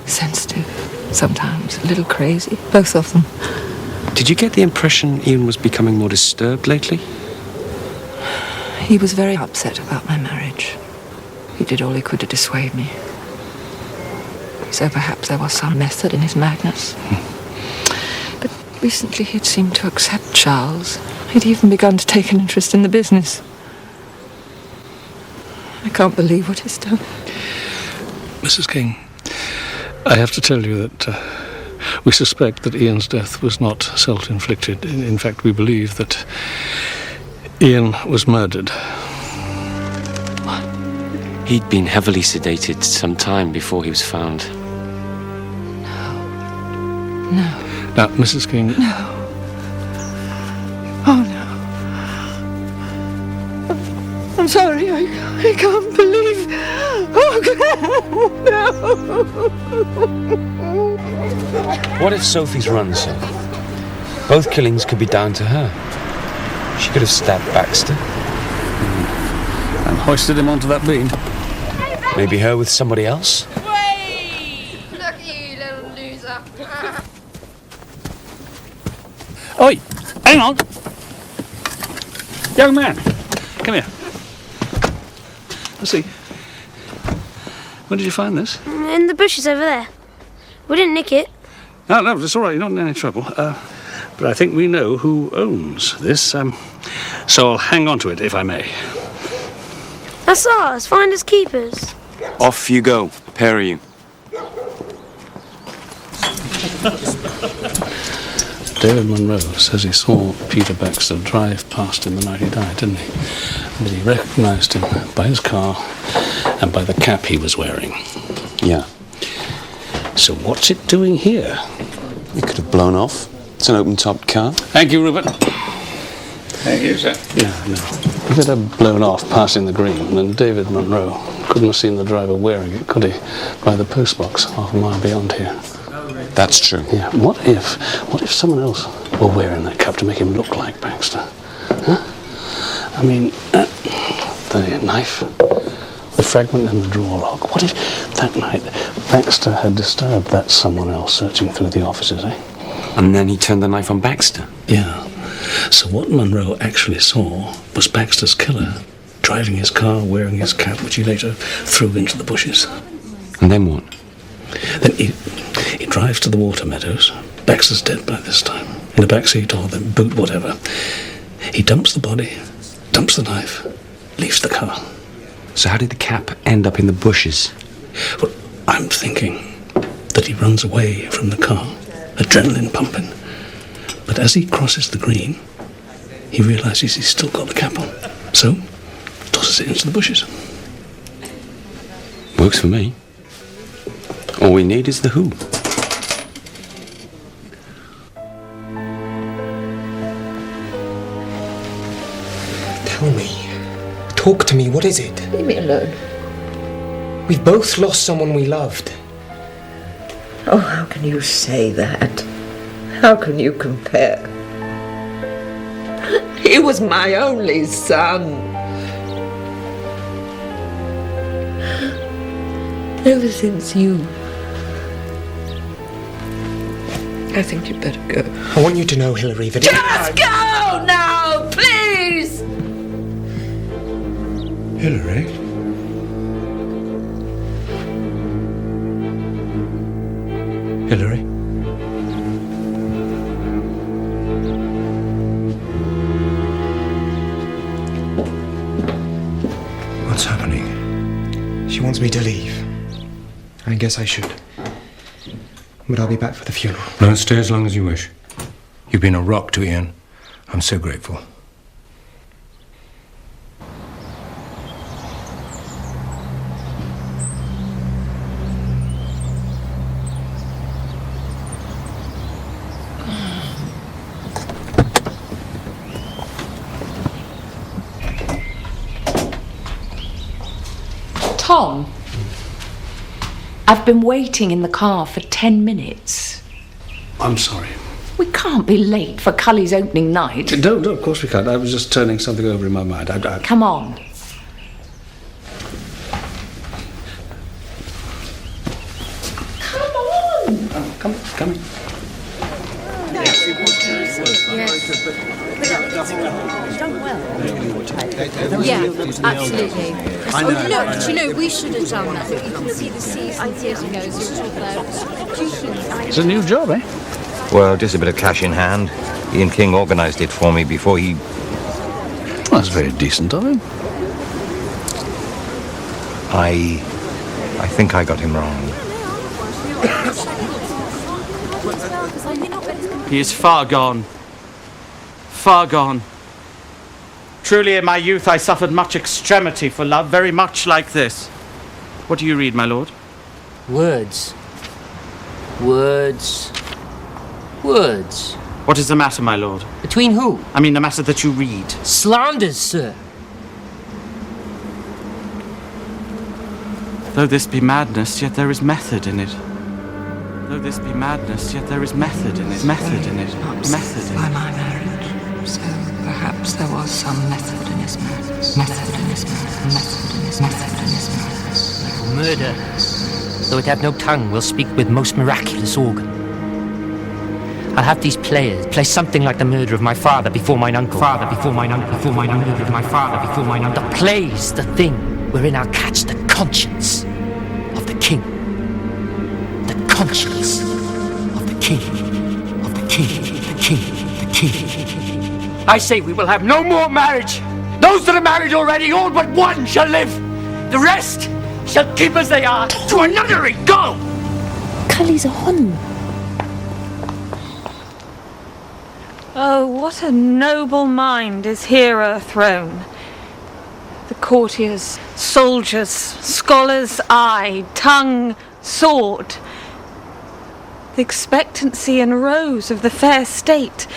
sensitive, sometimes a little crazy, both of them. Did you get the impression Ian was becoming more disturbed lately? He was very upset about my marriage. He did all he could to dissuade me. So perhaps there was some method in his madness. But recently he'd seemed to accept Charles. He'd even begun to take an interest in the business. I can't believe what he's done. Mrs. King, I have to tell you that we suspect that Ian's death was not self-inflicted. In fact, we believe that Ian was murdered. What? He'd been heavily sedated some time before he was found. No. Now, Mrs. King... No. Oh, no. I'm sorry, I can't believe... Oh, no! What if Sophie's run, sir? Both killings could be down to her. She could have stabbed Baxter. And hoisted him onto that beam. Maybe her with somebody else? Wait! Look at you, little loser. Oi! Hang on! Young man, come here. Let's see. Where did you find this? In the bushes over there. We didn't nick it. No, it's all right. You're not in any trouble. But I think we know who owns this, so I'll hang on to it, if I may. That's ours. Finders keepers. Off you go, a pair of you. David Munro says he saw Peter Baxter drive past him the night he died, didn't he? And he recognised him by his car and by the cap he was wearing. Yeah. So what's it doing here? It could have blown off. It's an open-topped car. Thank you, Rupert. Thank you, sir. Yeah, no. If it had blown off passing the green, then David Munro couldn't have seen the driver wearing it, could he? By the postbox, half a mile beyond here. That's true. Yeah. What if someone else were wearing that cap to make him look like Baxter? Huh? I mean, the knife, the fragment in the drawer lock. What if that night Baxter had disturbed that someone else searching through the offices, eh? And then he turned the knife on Baxter? Yeah. So what Munro actually saw was Baxter's killer driving his car, wearing his cap, which he later threw into the bushes. And then what? Then he drives to the water meadows. Baxter's dead by this time. in the back seat or the boot, whatever. He dumps the body, dumps the knife, leaves the car. So how did the cap end up in the bushes? Well, I'm thinking that he runs away from the car, adrenaline pumping. But as he crosses the green, he realises he's still got the cap on. So, tosses it into the bushes. Works for me. All we need is the who. Tell me. Talk to me. What is it? Leave me alone. We've both lost someone we loved. Oh, how can you say that? How can you compare? He was my only son. Ever since you. I think you'd better go. I want you to know, Hilary, that Just go now, please! Hilary? Hilary? What's happening? She wants me to leave. I guess I should. But I'll be back for the funeral. No, stay as long as you wish. You've been a rock to Ian. I'm so grateful. Tom, I've been waiting in the car for 10 minutes. I'm sorry. We can't be late for Cully's opening night. No, of course we can't. I was just turning something over in my mind. Come on. Come on! Coming. Yeah, absolutely. Oh, look, do you know, we should have done that. You can see the season theatre goes all there. It's a new job, eh? Well, just a bit of cash in hand. Ian King organised it for me before he... Well, that's very decent of him. I think I got him wrong. He is far gone. Far gone. Truly in my youth I suffered much extremity for love, very much like this. What do you read, my lord? Words. Words. Words. What is the matter, my lord? Between who? I mean the matter that you read. Slanders, sir. Though this be madness, yet there is method in it. Though this be madness, yet there is method in it. Method in it. Method in By it. my marriage, so perhaps there was some method in his madness. Method in his madness. Method in his method in his madness. Murder, though it have no tongue, will speak with most miraculous organ. I'll have these players play something like the murder of my father before mine uncle. Father before mine uncle. Before mine uncle. Murder of my father before mine uncle. The play's the thing wherein I'll catch the conscience of the king. The conscience of the king. Of the king. The king. The king. I say we will have no more marriage. Those that are married already, all but one shall live. The rest shall keep as they are. To a nunnery, go! Cully's on. Oh, what a noble mind is here o'erthrown. The courtiers, soldiers, scholars' eye, tongue, sword. The expectancy and rose of the fair state.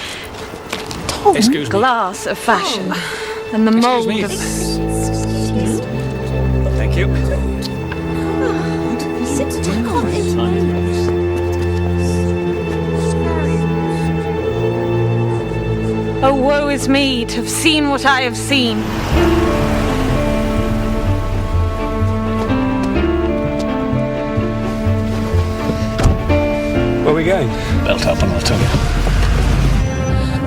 Tom, Excuse me. glass of fashion, and the mould of... Thank you. Sit down on it. Oh, woe is me to have seen what I have seen. Where are we going? Belt up and I'll tell you.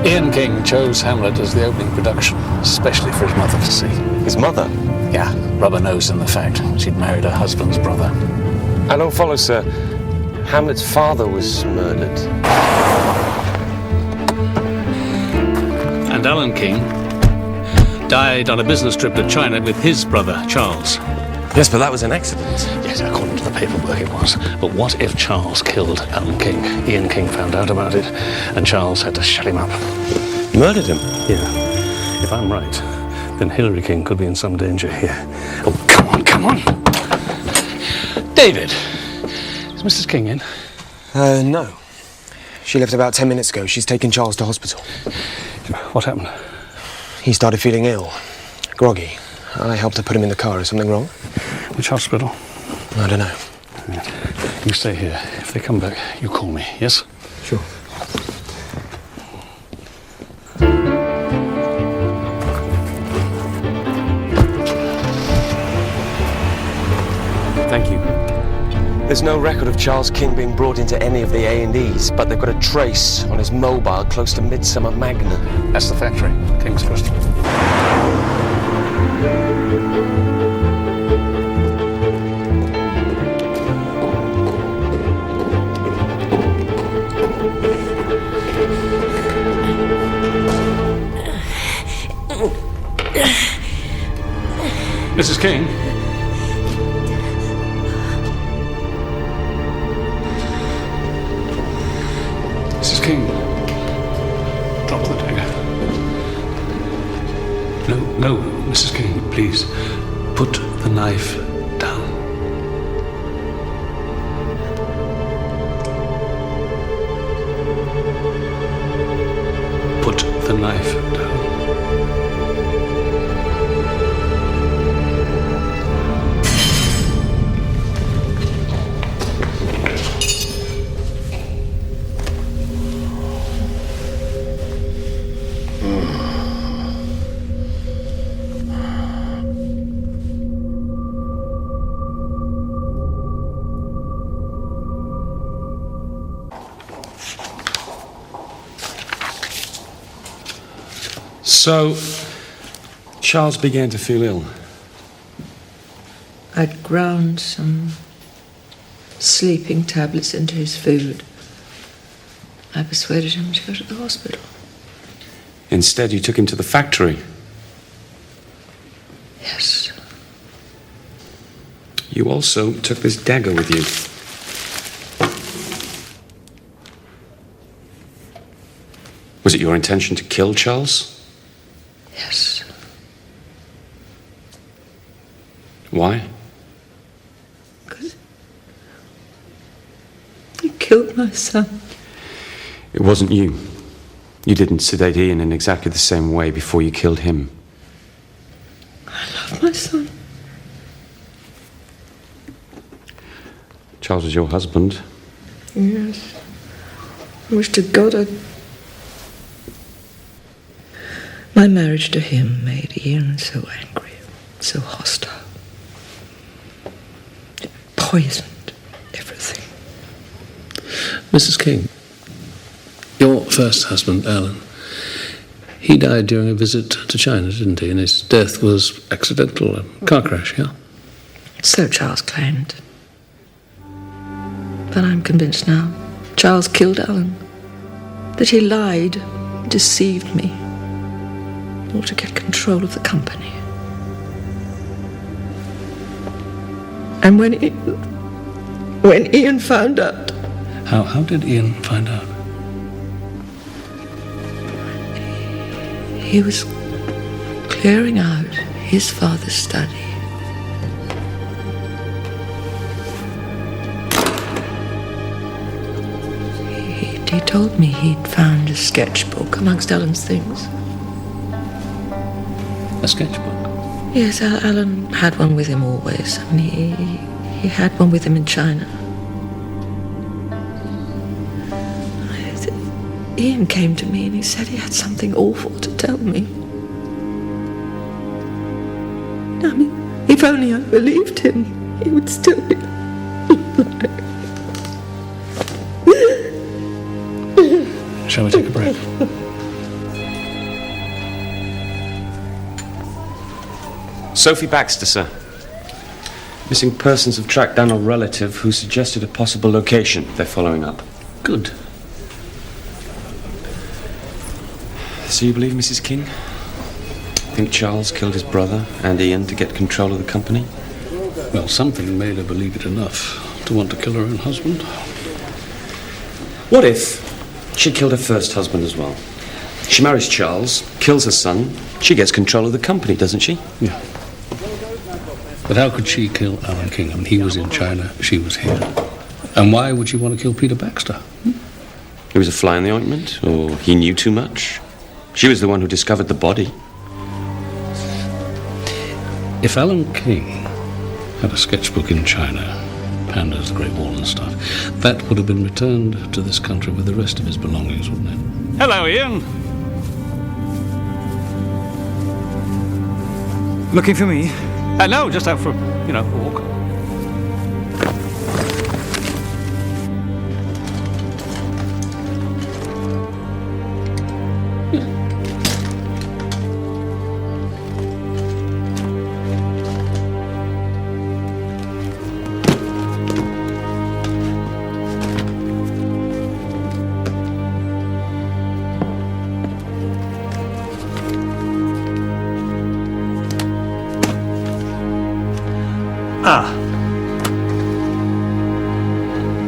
Ian King chose Hamlet as the opening production, especially for his mother to see. His mother? Yeah, rubber nose in the fact. She'd married her husband's brother. I don't follow, sir. Hamlet's father was murdered. and Alan King died on a business trip to China with his brother, Charles. Yes, but that was an accident. Yes, according to the paperwork it was. But what if Charles killed Alan King? Ian King found out about it, and Charles had to shut him up. Murdered him? Yeah. If I'm right, then Hilary King could be in some danger here. Oh, come on, come on! David! Is Mrs. King in? No. She left about 10 minutes ago. She's taken Charles to hospital. What happened? He started feeling ill. Groggy. I helped her put him in the car. Is something wrong? Which hospital? I don't know. Right. You stay here. If they come back, you call me, yes? Sure. Thank you. There's no record of Charles King being brought into any of the A&Es, but they've got a trace on his mobile close to Midsomer Magna. That's the factory. King's Cross. Mrs. King? Mrs. King, drop the dagger. No, Mrs. King, please, put the knife down. Put the knife down. So, Charles began to feel ill. I'd ground some sleeping tablets into his food. I persuaded him to go to the hospital. Instead, you took him to the factory. Yes. You also took this dagger with you. Was it your intention to kill Charles? Yes. Why? Because he killed my son. It wasn't you. You didn't sedate Ian in exactly the same way before you killed him. I love my son. Charles was your husband. Yes. I wish to God My marriage to him made Ian so angry, so hostile. It poisoned everything. Mrs. King, your first husband, Alan, he died during a visit to China, didn't he? And his death was accidental, a car crash, yeah? So Charles claimed. But I'm convinced now. Charles killed Alan. That he lied, deceived me, in order to get control of the company. And when Ian found out... How did Ian find out? He was clearing out his father's study. He told me he'd found a sketchbook amongst Alan's things. A sketchbook? Yes, Alan had one with him always. I mean, he had one with him in China. Ian came to me and he said he had something awful to tell me. I mean, if only I believed him, he would still be alive. Shall we take a break? Sophie Baxter, sir. Missing persons have tracked down a relative who suggested a possible location. They're following up. Good. There's So you believe Mrs. King? Think Charles killed his brother and Ian to get control of the company? Well, something made her believe it enough to want to kill her own husband. What if she killed her first husband as well? She marries Charles, kills her son, she gets control of the company, doesn't she? Yeah. But how could she kill Alan King? I mean, he was in China, she was here. And why would she want to kill Peter Baxter? He was a fly in the ointment, or he knew too much. She was the one who discovered the body. If Alan King had a sketchbook in China, pandas, the Great Wall and stuff, that would have been returned to this country with the rest of his belongings, wouldn't it? Hello, Ian. Looking for me? No, just out for, a walk.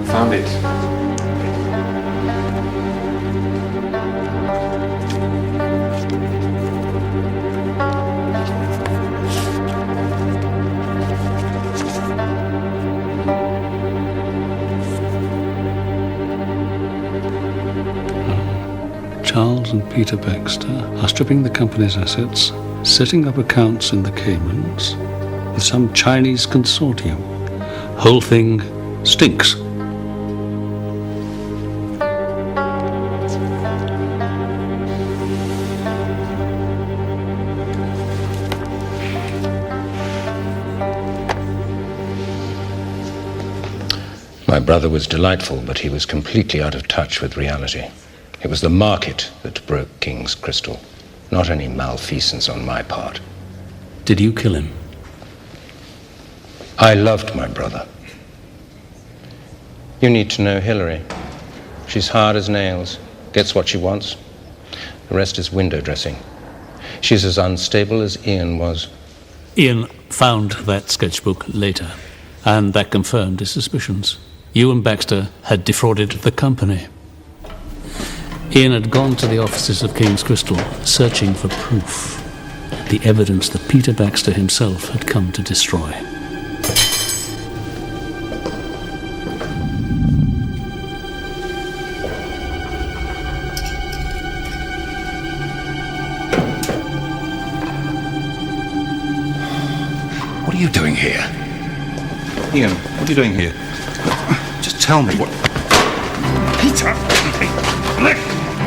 Found it. Charles and Peter Baxter are stripping the company's assets, setting up accounts in the Caymans with some Chinese consortium. Whole thing stinks. My brother was delightful, but he was completely out of touch with reality. It was the market that broke King's crystal, not any malfeasance on my part. Did you kill him? I loved my brother. You need to know Hillary. She's hard as nails, gets what she wants. The rest is window dressing. She's as unstable as Ian was. Ian found that sketchbook later, and that confirmed his suspicions. You and Baxter had defrauded the company. Ian had gone to the offices of King's Crystal, searching for proof, the evidence that Peter Baxter himself had come to destroy. What are you doing here? Ian, what are you doing here? Just tell me what... Peter! Let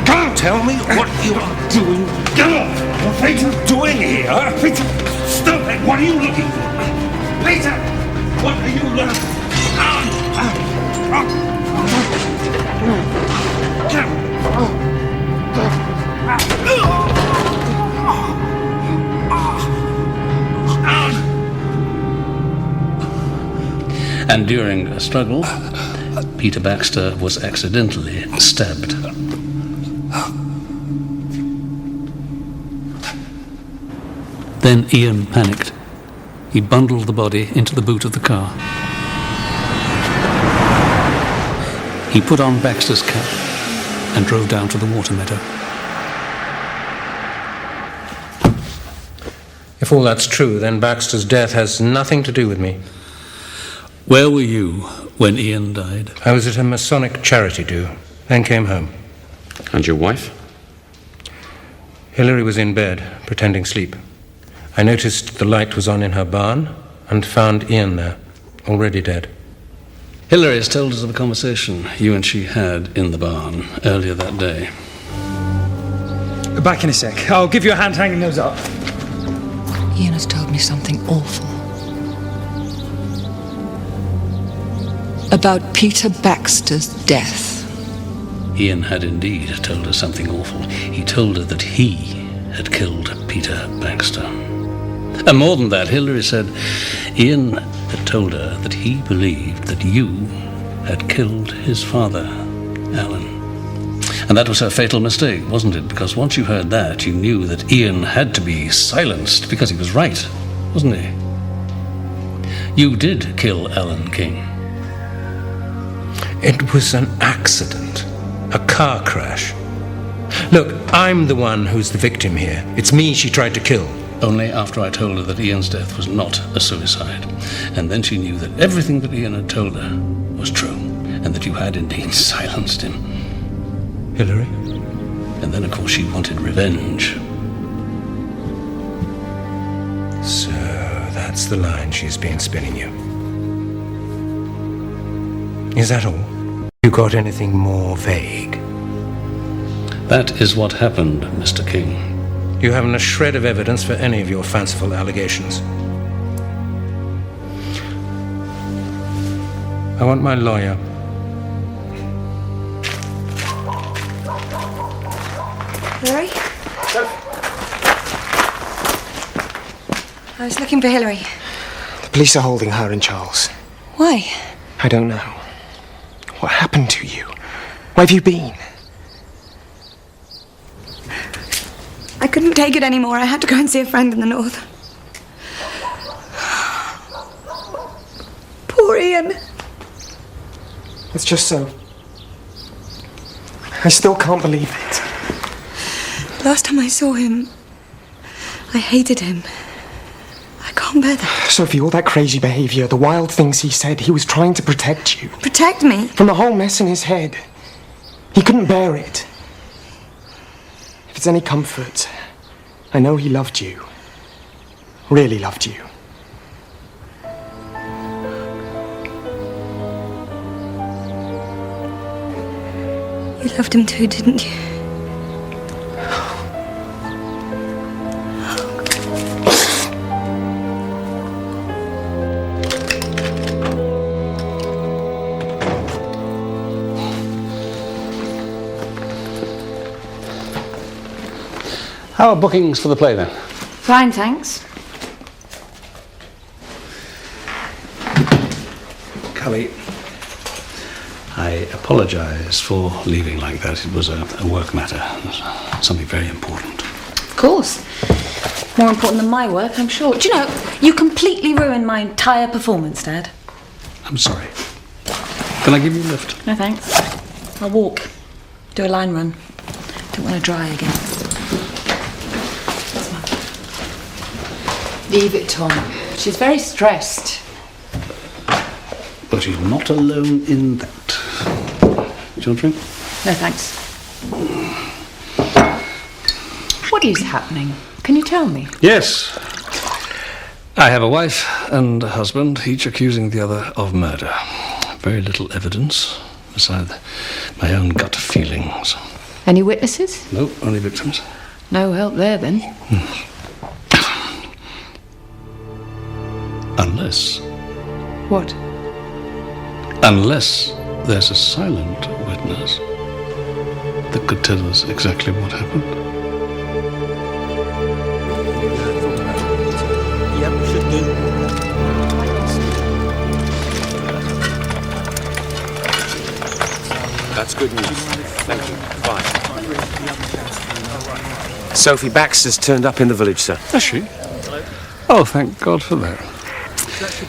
go! Tell me what you are doing. Get off! What are you doing here? Peter! Stop it! What are you looking for? Peter! What are you looking for? And during a struggle, Peter Baxter was accidentally stabbed. Then Ian panicked. He bundled the body into the boot of the car. He put on Baxter's cap and drove down to the water meadow. If all that's true, then Baxter's death has nothing to do with me. Where were you when Ian died? I was at a Masonic charity do, then came home. And your wife? Hillary was in bed, pretending sleep. I noticed the light was on in her barn and found Ian there, already dead. Hillary has told us of a conversation you and she had in the barn earlier that day. Back in a sec. I'll give you a hand hanging those up. Ian has told me something awful. About Peter Baxter's death. Ian had indeed told her something awful. He told her that he had killed Peter Baxter. And more than that, Hillary said Ian had told her that he believed that you had killed his father, Alan. And that was her fatal mistake, wasn't it? Because once you heard that, you knew that Ian had to be silenced because he was right, wasn't he? You did kill Alan King. It was an accident. A car crash. Look, I'm the one who's the victim here. It's me she tried to kill. Only after I told her that Ian's death was not a suicide. And then she knew that everything that Ian had told her was true, and that you had indeed silenced him. Hilary? And then, of course, she wanted revenge. So that's the line she's been spinning you. Is that all? You got anything more vague? That is what happened, Mr. King. You haven't a shred of evidence for any of your fanciful allegations. I want my lawyer. Hilary? I was looking for Hilary. The police are holding her and Charles. Why? I don't know. What happened to you? Where have you been? I couldn't take it anymore. I had to go and see a friend in the north. Poor Ian. It's just so... I still can't believe it. Last time I saw him, I hated him. I can't bear that. Sophie, all that crazy behaviour, the wild things he said, he was trying to protect you. Protect me? From the whole mess in his head. He couldn't bear it. If it's any comfort, I know he loved you. Really loved you. You loved him too, didn't you? How are bookings for the play, then? Fine, thanks. Cully, I apologise for leaving like that. It was a work matter. It was something very important. Of course. More important than my work, I'm sure. Do you know, you completely ruined my entire performance, Dad. I'm sorry. Can I give you a lift? No, thanks. I'll walk. Do a line run. Don't want to dry again. Leave it, Tom. She's very stressed. But she's not alone in that. Do you want a drink? No, thanks. What is happening? Can you tell me? Yes. I have a wife and a husband, each accusing the other of murder. Very little evidence, besides my own gut feelings. Any witnesses? No, only victims. No help there, then. Unless... What? Unless there's a silent witness that could tell us exactly what happened. Yep, should do. That's good news. Thank you. Bye. Sophie Baxter's turned up in the village, sir. Has she? Oh, thank God for that.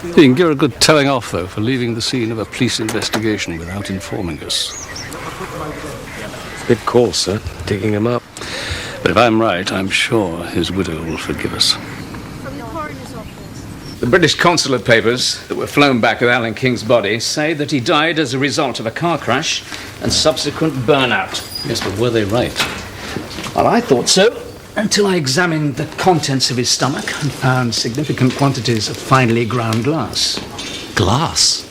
You can give her a good telling off, though, for leaving the scene of a police investigation without informing us. Good call, sir. Digging him up. But if I'm right, I'm sure his widow will forgive us. The British consulate papers that were flown back with Alan King's body say that he died as a result of a car crash and subsequent burnout. Yes, but were they right? Well, I thought so, until I examined the contents of his stomach and found significant quantities of finely ground glass. Glass?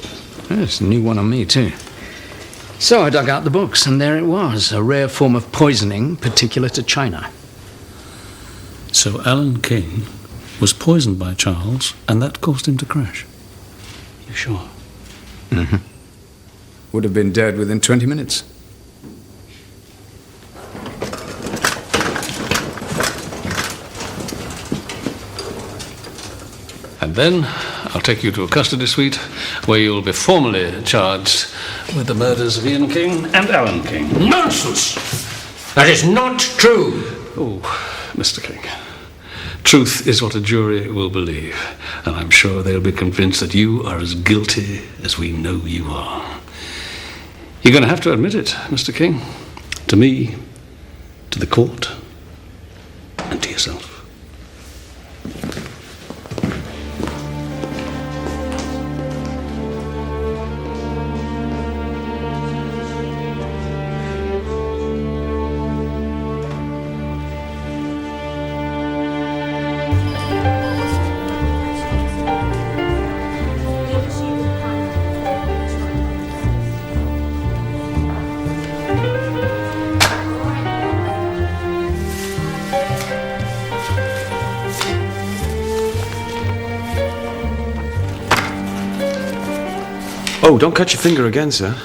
Yes, a new one on me, too. So I dug out the books, and there it was, a rare form of poisoning particular to China. So Alan King was poisoned by Charles, and that caused him to crash. You sure? Mm-hmm. Would have been dead within 20 minutes. And then, I'll take you to a custody suite where you'll be formally charged with the murders of Ian King and Alan King. Nonsense! That is not true! Oh, Mr. King. Truth is what a jury will believe, and I'm sure they'll be convinced that you are as guilty as we know you are. You're going to have to admit it, Mr. King. To me, to the court, and to yourself. Oh, don't cut your finger again, sir.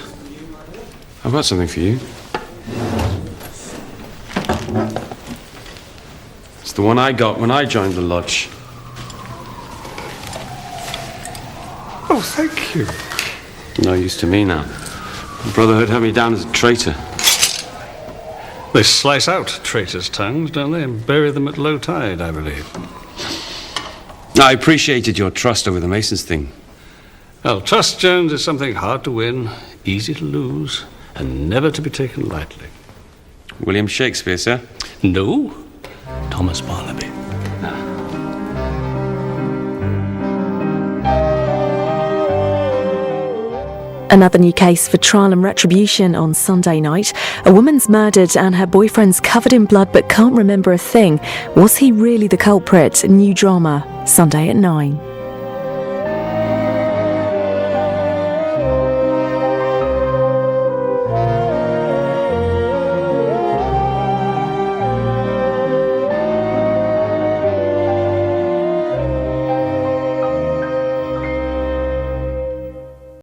I've got something for you. It's the one I got when I joined the lodge. Oh, thank you. No use to me now. The Brotherhood had me down as a traitor. They slice out traitors' tongues, don't they, and bury them at low tide, I believe. I appreciated your trust over the Masons thing. Well, trust, Jones, is something hard to win, easy to lose, and never to be taken lightly. William Shakespeare, sir? No, Thomas Barnaby. Another new case for trial and retribution on Sunday night. A woman's murdered and her boyfriend's covered in blood but can't remember a thing. Was he really the culprit? New drama, Sunday at 9.